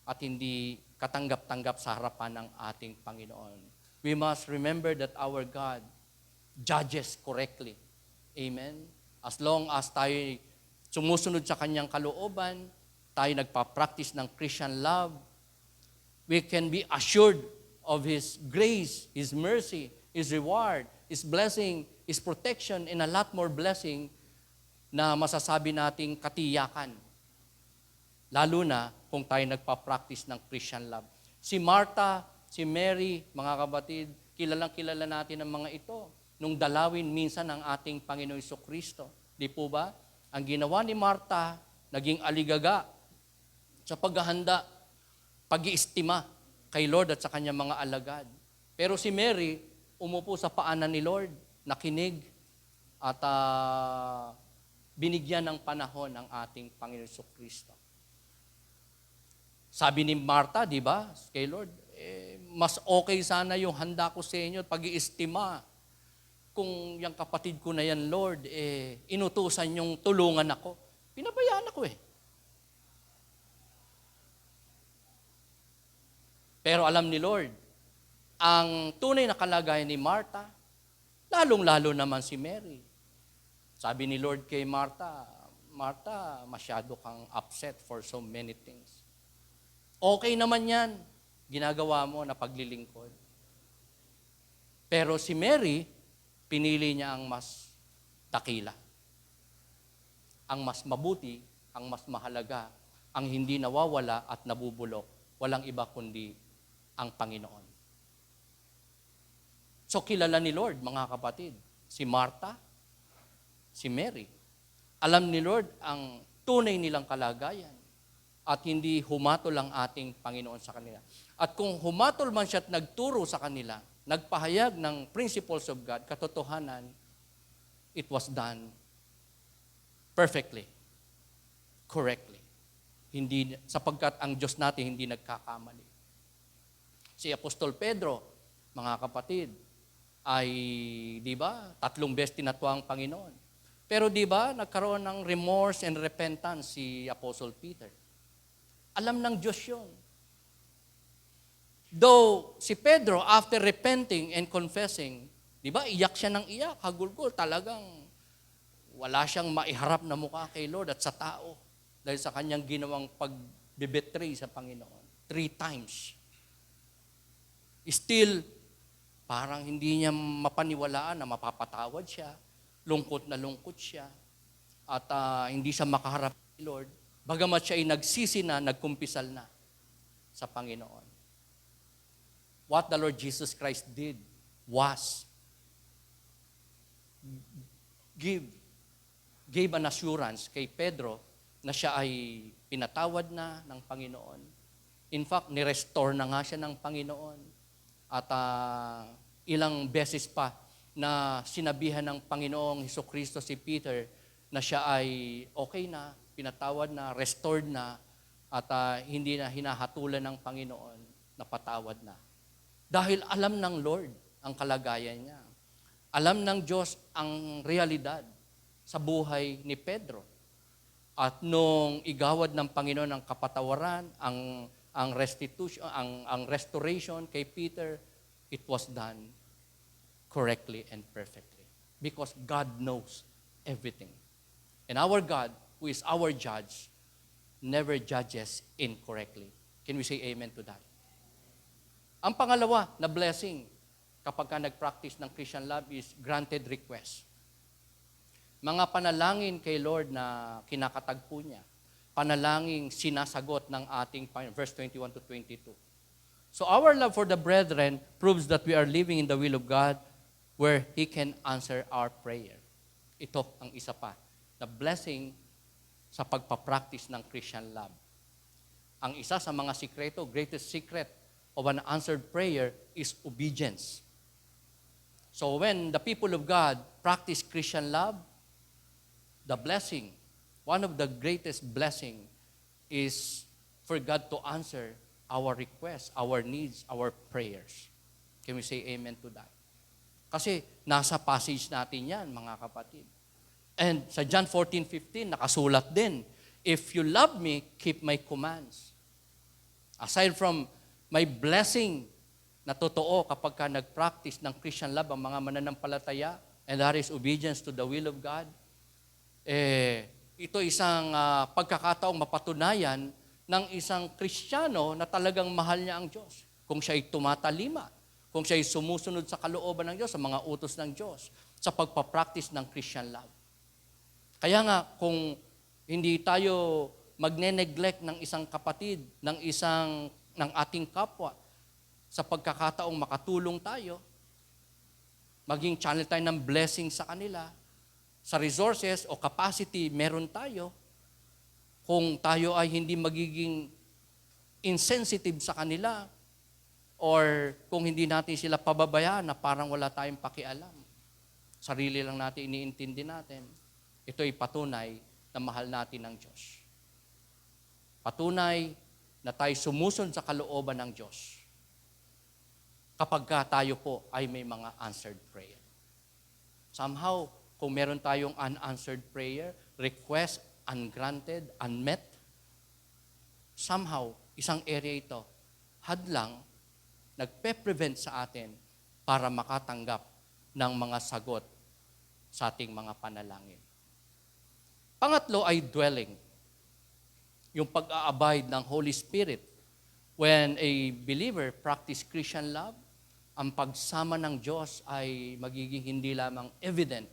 at hindi katanggap-tanggap sa harapan ng ating Panginoon. We must remember that our God judges correctly. Amen? As long as tayo sumusunod sa kanyang kalooban, tayo nagpa-practice ng Christian love, we can be assured of His grace, His mercy, His reward, His blessing, His protection, and a lot more blessing na masasabi nating katiyakan. Lalo na kung tayo nagpa-practice ng Christian love. Si Martha, si Mary, mga kapatid, kilalang-kilala natin ang mga ito nung dalawin minsan ng ating Panginoon Jesucristo. Di po ba? Ang ginawa ni Martha, naging aligaga sa paghahanda, pag-iistima kay Lord at sa kanyang mga alagad. Pero si Mary, umupo sa paanan ni Lord, nakinig at binigyan ng panahon ng ating Panginoon Jesucristo. Sabi ni Martha, di ba, kay Lord, mas okay sana yung handa ko sa inyo, pag-iistima. Kung yung kapatid ko na yan, Lord, inutusan yung tulungan ako. Pinabayaan ako Pero alam ni Lord, ang tunay na kalagayan ni Martha, lalong-lalo naman si Mary. Sabi ni Lord kay Martha, Martha, masyado kang upset for so many things. Okay naman yan, ginagawa mo na paglilingkod. Pero si Mary, pinili niya ang mas dakila. Ang mas mabuti, ang mas mahalaga, ang hindi nawawala at nabubulok. Walang iba kundi ang Panginoon. So kilala ni Lord, mga kapatid, si Martha, si Mary. Alam ni Lord ang tunay nilang kalagayan at hindi humatol ang ating Panginoon sa kanila. At kung humatol man siya at nagturo sa kanila, nagpahayag ng principles of God, katotohanan, it was done perfectly, correctly. Hindi, sapagkat ang Diyos natin hindi nagkakamali. Si Apostol Pedro, mga kapatid, ay, di ba, 3 beses tinatwa ang Panginoon. Pero di ba, nagkaroon ng remorse and repentance si Apostle Peter. Alam ng Diyos yun. Though si Pedro, after repenting and confessing, di ba, iyak siya ng iyak, hagulgol, talagang wala siyang maiharap na mukha kay Lord at sa tao dahil sa kanyang ginawang pag-betray sa Panginoon. 3 times. Still, parang hindi niya mapaniwalaan na mapapatawad siya, lungkot na lungkot siya, at hindi siya makaharap kay Lord. Bagamat siya ay nagsisi na, nagkumpisal na sa Panginoon. What the Lord Jesus Christ did was gave an assurance kay Pedro na siya ay pinatawad na ng Panginoon. In fact, ni-restore na nga siya ng Panginoon. At ilang beses pa na sinabihan ng Panginoong Hesukristo si Peter na siya ay okay na, pinatawad na, restored na, at hindi na hinahatulan ng Panginoon na patawad na. Dahil alam ng Lord ang kalagayan niya. Alam ng Diyos ang realidad sa buhay ni Pedro. At nung igawad ng Panginoon ang kapatawaran, ang restitution, ang restoration kay Peter, it was done correctly and perfectly. Because God knows everything. And our God, who is our judge, never judges incorrectly. Can we say amen to that? Ang pangalawa na blessing kapag ka nag-practice ng Christian love is granted request. Mga panalangin kay Lord na kinakatagpo niya, panalangin sinasagot ng ating Panginoon. Verse 21 to 22. So our love for the brethren proves that we are living in the will of God where He can answer our prayer. Ito ang isa pa, na blessing sa pagpapractice ng Christian love. Ang isa sa mga sikreto, greatest secret of an answered prayer is obedience. So when the people of God practice Christian love, the blessing, one of the greatest blessing is for God to answer our requests, our needs, our prayers. Can we say amen to that? Kasi nasa passage natin yan, mga kapatid. And sa John 14:15, nakasulat din, if you love me, keep my commands. Aside from my blessing na totoo kapag ka nag-practice ng Christian love ang mga mananampalataya, and that is obedience to the will of God, ito isang pagkakataong mapatunayan ng isang Kristiyano na talagang mahal niya ang Diyos. Kung siya'y tumatalima, kung siya'y sumusunod sa kalooban ng Diyos, sa mga utos ng Diyos, sa pagpapractice ng Christian love. Kaya nga, kung hindi tayo magne-neglect ng isang kapatid, ng ating kapwa, sa pagkakataong makatulong tayo, maging channel tayo ng blessing sa kanila, sa resources o capacity meron tayo, kung tayo ay hindi magiging insensitive sa kanila, or kung hindi natin sila pababayaan na parang wala tayong pakialam, sarili lang natin iniintindi natin, ito ay patunay na mahal natin ng Diyos. Patunay na tayo sumusunod sa kalooban ng Diyos kapag tayo po ay may mga answered prayer. Somehow, kung meron tayong unanswered prayer, request, ungranted, unmet, somehow, isang area ito, hadlang, nagpe-prevent sa atin para makatanggap ng mga sagot sa ating mga panalangin. Pangatlo ay dwelling. Yung pag-a-abide ng Holy Spirit. When a believer practice Christian love, ang pagsama ng Diyos ay magiging hindi lamang evident,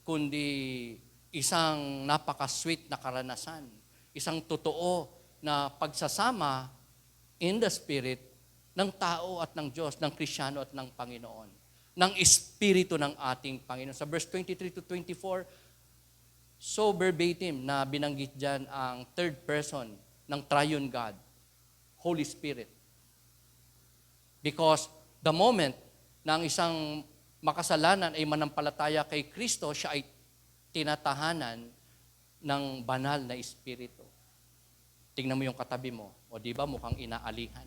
kundi isang napaka-sweet na karanasan. Isang totoo na pagsasama in the Spirit ng tao at ng Diyos, ng Kristiyano at ng Panginoon. Ng Espiritu ng ating Panginoon. Sa verse 23 to 24, so verbatim na binanggit dyan ang third person ng triune God, Holy Spirit. Because the moment na ang isang makasalanan ay manampalataya kay Kristo, siya ay tinatahanan ng banal na Espiritu. Tingnan mo yung katabi mo, o di ba mukhang inaalihan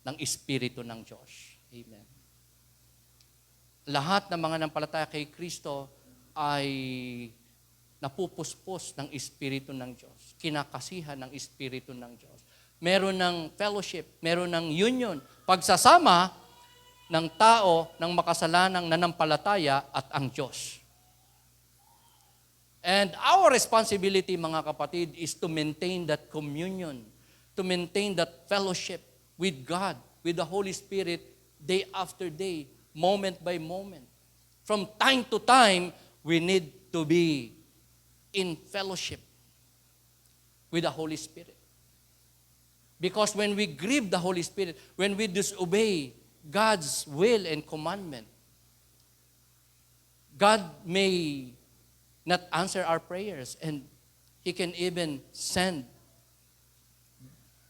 ng Espiritu ng Diyos. Amen. Lahat ng mga nampalataya kay Kristo ay napupuspos ng Espiritu ng Diyos. Kinakasihan ng Espiritu ng Diyos. Meron ng fellowship, meron ng union, pagsasama ng tao ng makasalanang nanampalataya at ang Diyos. And our responsibility, mga kapatid, is to maintain that communion, to maintain that fellowship with God, with the Holy Spirit, day after day, moment by moment. From time to time, we need to be in fellowship with the Holy Spirit. Because when we grieve the Holy Spirit, when we disobey God's will and commandment, God may not answer our prayers, and He can even send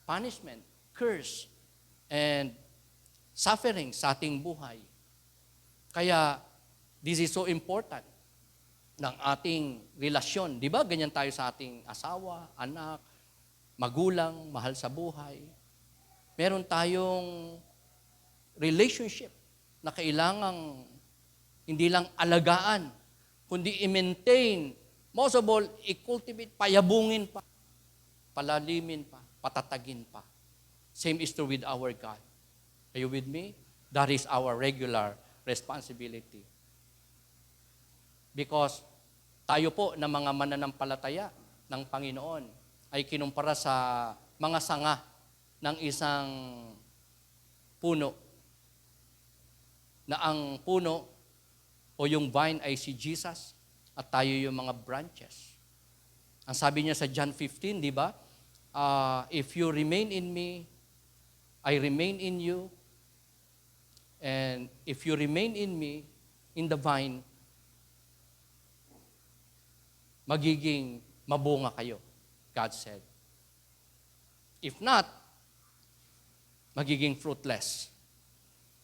punishment, curse, and suffering sa ating buhay. Kaya, this is so important ng ating relasyon. Di ba? Ganyan tayo sa ating asawa, anak, magulang, mahal sa buhay. Meron tayong relationship na kailangang hindi lang alagaan, kundi i-maintain, most of all, i-cultivate, payabungin pa, palalimin pa, patatagin pa. Same is true with our God. Are you with me? That is our regular responsibility. Because Tayo po na mga mananampalataya ng Panginoon ay kinumpara sa mga sanga ng isang puno, na ang puno o yung vine ay si Jesus at tayo yung mga branches. Ang sabi niya sa John 15, di ba? If you remain in me, I remain in you, and if you remain in me, in the vine, magiging mabunga kayo, God said. If not, magiging fruitless.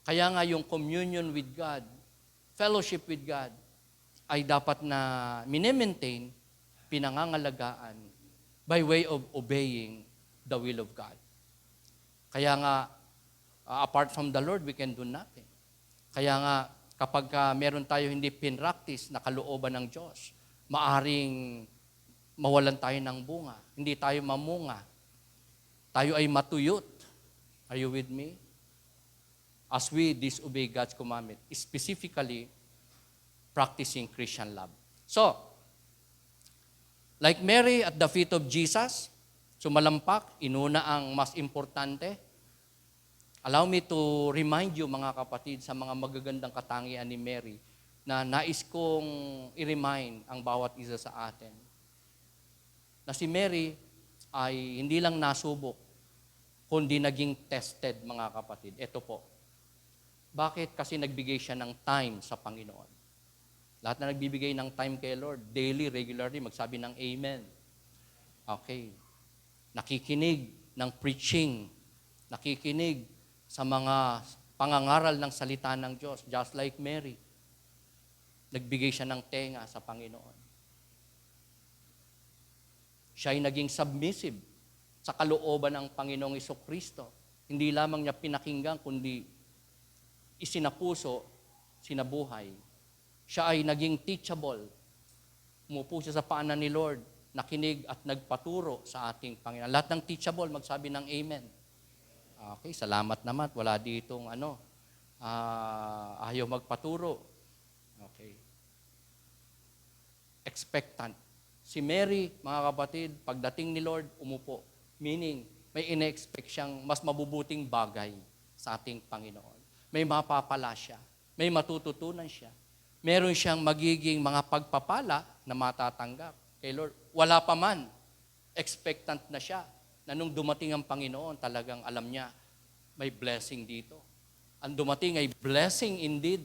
Kaya nga yung communion with God, fellowship with God, ay dapat na minemaintain, pinangangalagaan, by way of obeying the will of God. Kaya nga, apart from the Lord, we can do nothing. Kaya nga, kapag meron tayo hindi pinractice na kalooban ng Diyos, maaring mawalan tayo ng bunga. Hindi tayo mamunga. Tayo ay matuyot. Are you with me? As we disobey God's commandment, specifically practicing Christian love. So, like Mary at the feet of Jesus, sumalampak, inuna ang mas importante. Allow me to remind you, mga kapatid, sa mga magagandang katangian ni Mary, na nais kong i-remind ang bawat isa sa atin. Na si Mary ay hindi lang nasubok, kundi naging tested, mga kapatid. Ito po. Bakit? Kasi nagbigay siya ng time sa Panginoon. Lahat na nagbibigay ng time kay Lord, daily, regularly, magsabi ng Amen. Okay. Nakikinig ng preaching. Nakikinig sa mga pangangaral ng salita ng Diyos, just like Mary. Nagbigay siya ng tenga sa Panginoon. Siya ay naging submissive sa kalooban ng Panginoong Jesucristo. Hindi lamang niya pinakinggan, kundi isinapuso, sinabuhay. Siya ay naging teachable. Umupo siya sa paanan ni Lord, nakinig at nagpaturo sa ating Panginoon. Lahat ng teachable, magsabi ng Amen. Okay, salamat naman. Wala ditong ayaw magpaturo. Okay. Expectant. Si Mary, mga kapatid, pagdating ni Lord, umupo. Meaning, may ine-expect siyang mas mabubuting bagay sa ating Panginoon. May mapapala siya. May matututunan siya. Meron siyang magiging mga pagpapala na matatanggap kay Lord. Wala pa man. Expectant na siya. Na nung dumating ang Panginoon, talagang alam niya, may blessing dito. Ang dumating ay blessing indeed.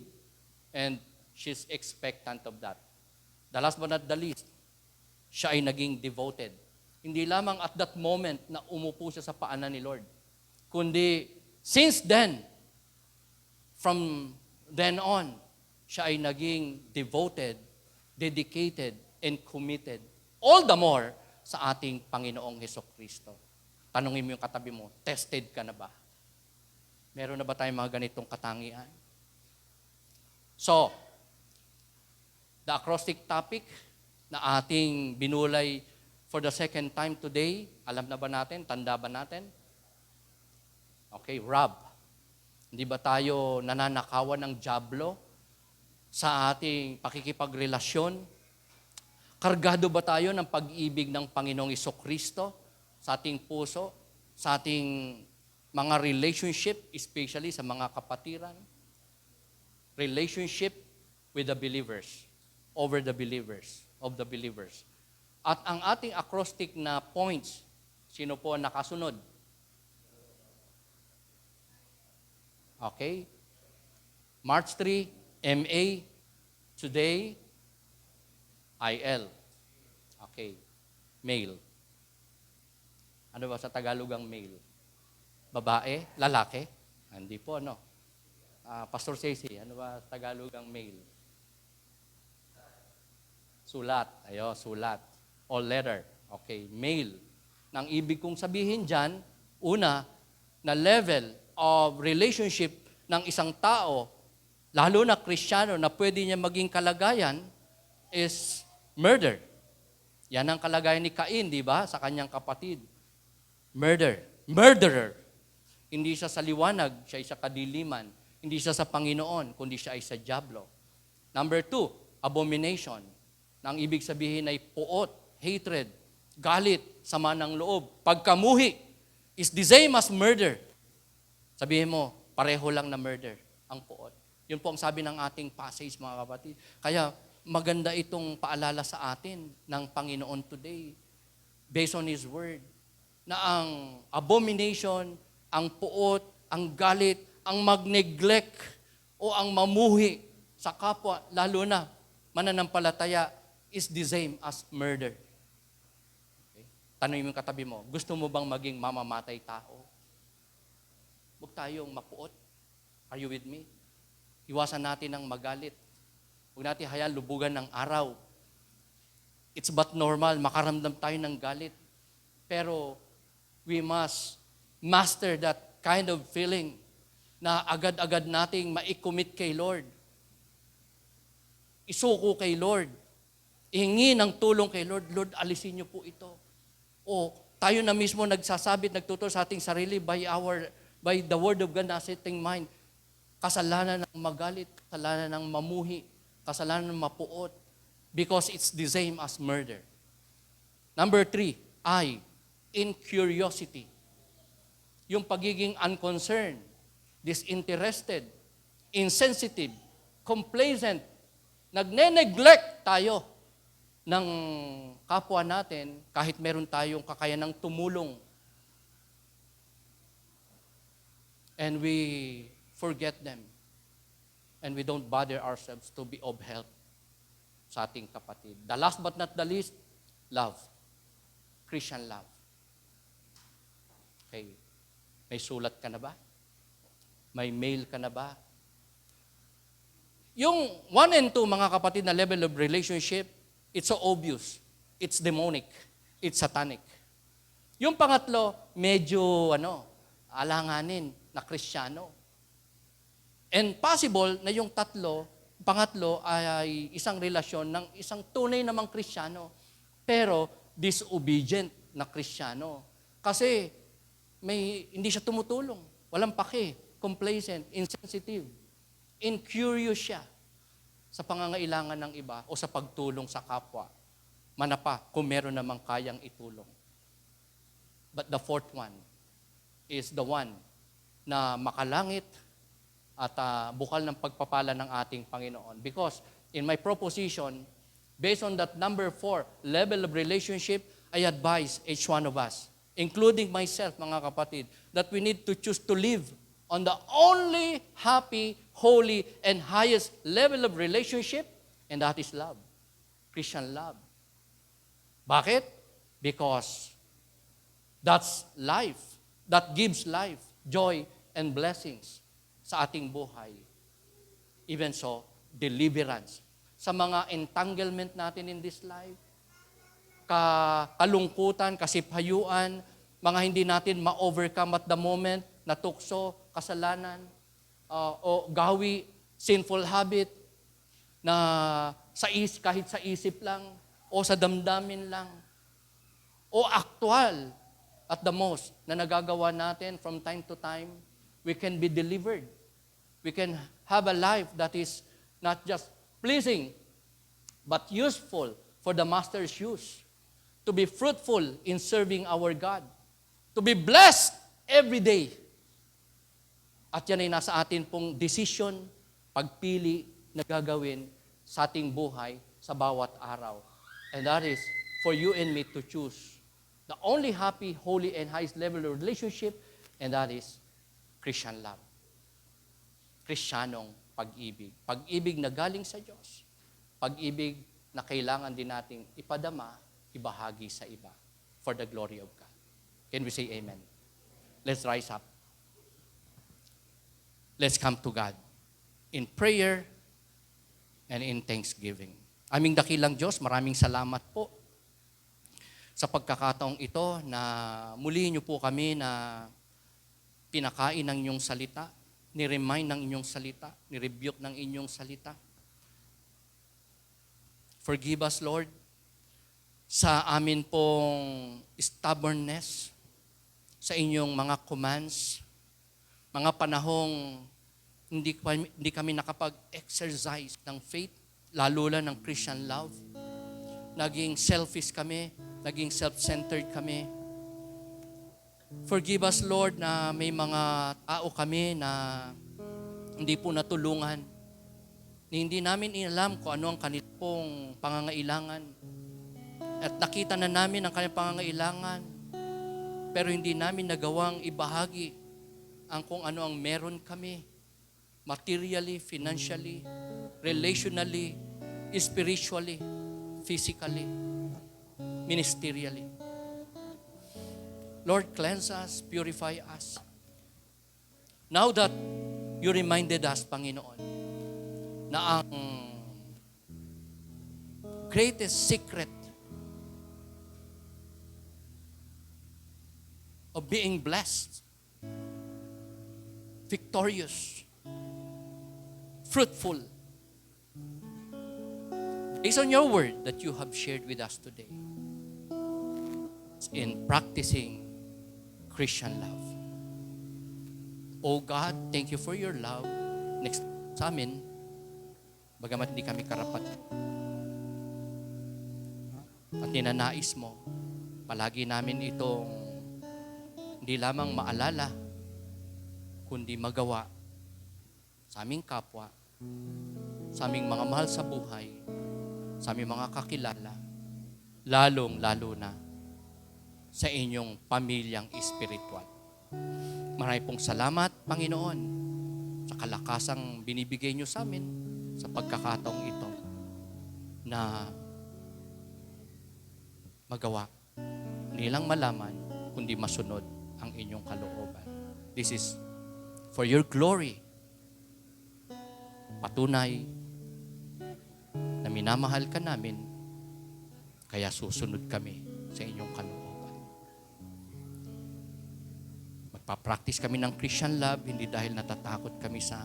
And she's expectant of that. The last but not the least, siya ay naging devoted. Hindi lamang at that moment na umupo siya sa paanan ni Lord, kundi since then, from then on, siya ay naging devoted, dedicated, and committed. All the more sa ating Panginoong Hesukristo. Tanungin mo yung katabi mo, tested ka na ba? Meron na ba tayong mga ganitong katangian? So, the acrostic topic na ating binulay for the second time today, alam na ba natin? Tanda ba natin? Okay, rob. Hindi ba tayo nananakawan ng dyablo sa ating pakikipagrelasyon? Kargado ba tayo ng pag-ibig ng Panginoong Jesucristo sa ating puso, sa ating mga relationship, especially sa mga kapatiran? Relationship with the believers, over the believers, of the believers. At ang ating acrostic na points, sino po ang nakasunod? Okay? March 3, MA. Today, IL. Okay. Male. Ano ba sa Tagalog ang male? Babae? Lalaki? Hindi po, no? Pastor Ceci, ano ba sa Tagalog ang male? Sulat. Ayo, sulat. All letter. Okay, male. Nang ibig kong sabihin dyan, una, na level of relationship ng isang tao, lalo na Kristiyano, na pwede niya maging kalagayan is murder. Yan ang kalagayan ni Cain, di ba? Sa kanyang kapatid. Murder. Murderer. Hindi siya sa liwanag, siya ay sa kadiliman. Hindi siya sa Panginoon, kundi siya ay sa dyablo. Number 2, abomination. na ang ibig sabihin ay puot, hatred, galit, sama ng loob, pagkamuhi is the same as murder. Sabihin mo, pareho lang na murder ang puot. Yun po ang sabi ng ating passage, mga kapatid. Kaya maganda itong paalala sa atin ng Panginoon today, based on His Word, na ang abomination, ang puot, ang galit, ang mag-neglect o ang mamuhi sa kapwa, lalo na mananampalataya, is the same as murder. Okay? Tanungin mo yung katabi mo, gusto mo bang maging mamamatay tao? Huwag tayong mapuot. Are you with me? Iwasan natin ang magalit. Huwag natin hayaan lubugan ng araw. It's but normal, makaramdam tayo ng galit. Pero we must master that kind of feeling na agad-agad nating ma-commit kay Lord. Isuko kay Lord. Ihingi ng tulong kay Lord. Lord, alisin niyo po ito. O tayo na mismo nagsasabit, nagtuturo sa ating sarili by the Word of God na setting mind. Kasalanan ng magalit, kasalanan ng mamuhi, kasalanan ng mapuot, because it's the same as murder. Number 3, incuriosity. Yung pagiging unconcerned, disinterested, insensitive, complacent, nagne-neglect tayo ng kapwa natin kahit meron tayong kakayanang tumulong. And we forget them. And we don't bother ourselves to be of help sa ating kapatid. The last but not the least, love. Christian love. Okay. May sulat ka na ba? May mail ka na ba? Yung 1 and 2, mga kapatid, na level of relationship, it's so obvious. It's demonic. It's satanic. Yung pangatlo, medyo, alanganin na Kristiyano. And possible na yung pangatlo ay isang relasyon ng isang tunay namang Kristiyano, pero disobedient na Kristiyano. Kasi hindi siya tumutulong, walang pake, complacent, insensitive, incurious siya sa pangangailangan ng iba o sa pagtulong sa kapwa. Manapa kung meron namang kayang itulong. But the fourth one is the one na makalangit at bukal ng pagpapala ng ating Panginoon. Because in my proposition, based on that number 4 level of relationship, I advise each one of us, including myself, mga kapatid, that we need to choose to live on the only happy, holy, and highest level of relationship, and that is love. Christian love. Bakit? Because that's life. That gives life, joy, and blessings sa ating buhay. Even so, deliverance. Sa mga entanglement natin in this life, kalungkutan, kasipayuan, mga hindi natin ma-overcome at the moment, na tukso, kasalanan, o gawi, sinful habit, na kahit sa isip lang, o sa damdamin lang, o aktual at the most, na nagagawa natin from time to time, we can be delivered. We can have a life that is not just pleasing, but useful for the Master's use. To be fruitful in serving our God. To be blessed every day. At yan ay nasa atin pong decision, pagpili na gagawin sa ating buhay sa bawat araw. And that is for you and me to choose the only happy, holy, and highest level of relationship, and that is Christian love. Kristyanong pag-ibig. Pag-ibig na galing sa Diyos. Pag-ibig na kailangan din nating ipadama, ibahagi sa iba for the glory of God. Can we say amen? Let's rise up. Let's come to God in prayer and in thanksgiving. Aming dakilang Diyos, maraming salamat po sa pagkakataong ito na muli niyo po kami na pinakain ng inyong salita, ni-remind ng inyong salita, ni-rebuke ng inyong salita. Forgive us, Lord, sa amin pong stubbornness, sa inyong mga commands, mga panahong hindi kami nakapag-exercise ng faith, lalo lang ng Christian love. naging selfish kami, naging self-centered kami. Forgive us, Lord, na may mga tao kami na hindi po natulungan. Hindi namin inalam kung ano ang kanilang pong pangangailangan. At nakita na namin ang kanilang pangangailangan, pero hindi namin nagawang ibahagi ang kung ano ang meron kami. Materially, financially, relationally, spiritually, physically, ministerially. Lord, cleanse us, purify us. Now that you reminded us, Panginoon, na ang greatest secret of being blessed, victorious, fruitful, based on your word that you have shared with us today, in practicing Christian love. Oh God, thank you for your love. Next sa amin, bagamat hindi kami karapat, at ninanais mo, palagi namin itong hindi lamang maalala, kundi magawa sa aming kapwa, sa aming mga mahal sa buhay, sa aming mga kakilala, lalong-lalo na sa inyong pamilyang espiritual. Maraming pong salamat, Panginoon, sa kalakasang binibigay niyo sa amin sa pagkakataong ito na magawa, hindi lang malaman, kundi masunod ang inyong kalooban. This is for your glory. Patunay na minamahal ka namin, kaya susunod kami sa inyong kalooban. Magpa-practice kami ng Christian love, hindi dahil natatakot kami sa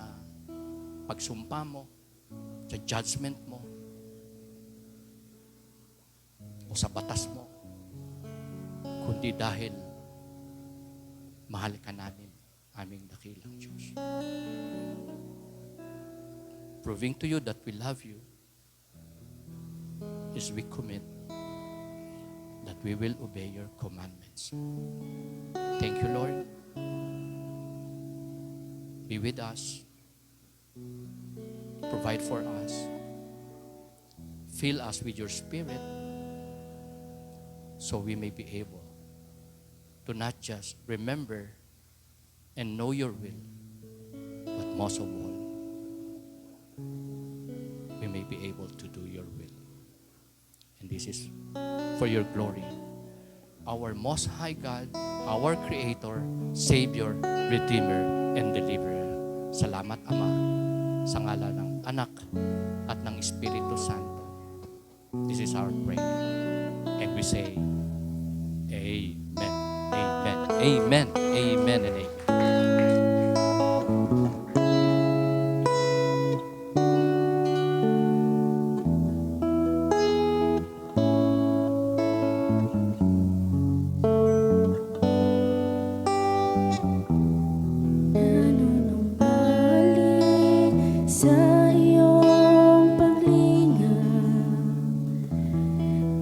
pagsumpa mo, sa judgment mo, o sa batas mo, kundi dahil mahal ka namin, aming dakilang Diyos. Proving to you that we love you is we commit that we will obey your commandments. Thank you, Lord. Be with us. Provide for us. Fill us with your Spirit so we may be able to not just remember and know your will, but most of all, we may be able to do your will. And this is for your glory. Our Most High God, our Creator, Savior, Redeemer, and Deliverer. Salamat, Ama, sa ngalan ng Anak at ng Espiritu Santo. This is our prayer. And we say, Amen, Amen, Amen, Amen, and Amen. Sa iyong paglinga,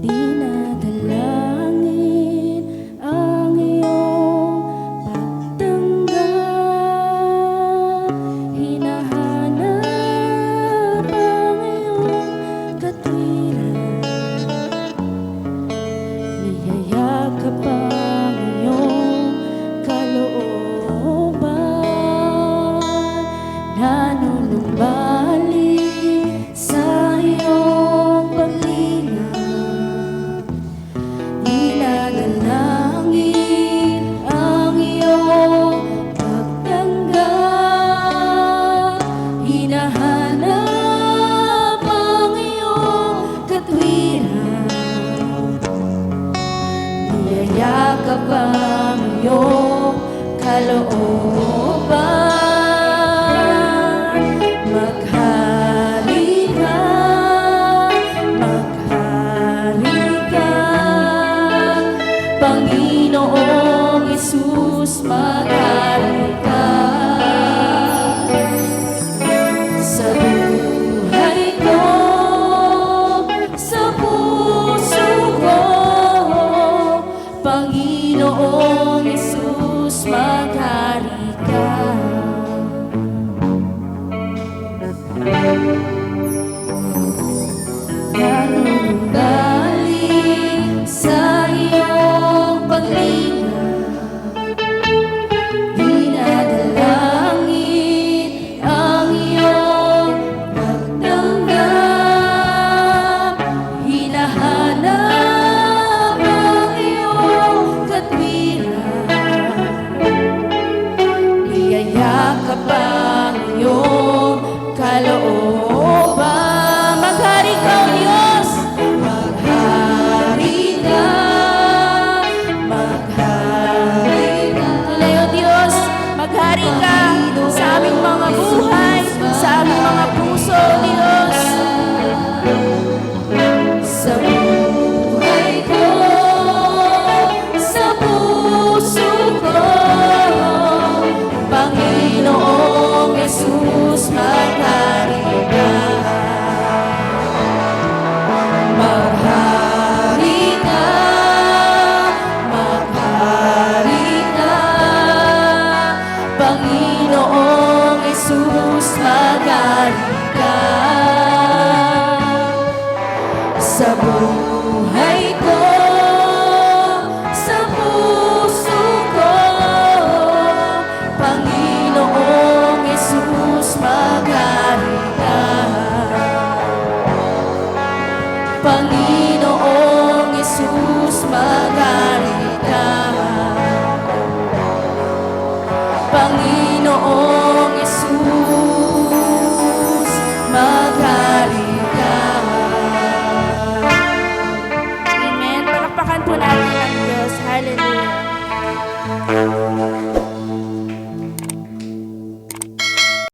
dinadalangin ang iyong pagtanggap. Hinahanap ang iyong katwiran, niyayakap ang iyong kalooban. Nanunumbalik sa iyong paglinga, dinadalangin ang iyong pagtanggap. Hinahanap ang iyong katwiran, niyayakap ang iyong kalooban. Maghari ka, Panginoong Hesus, maghari ka. Sa buhay ko, sa puso Panginoong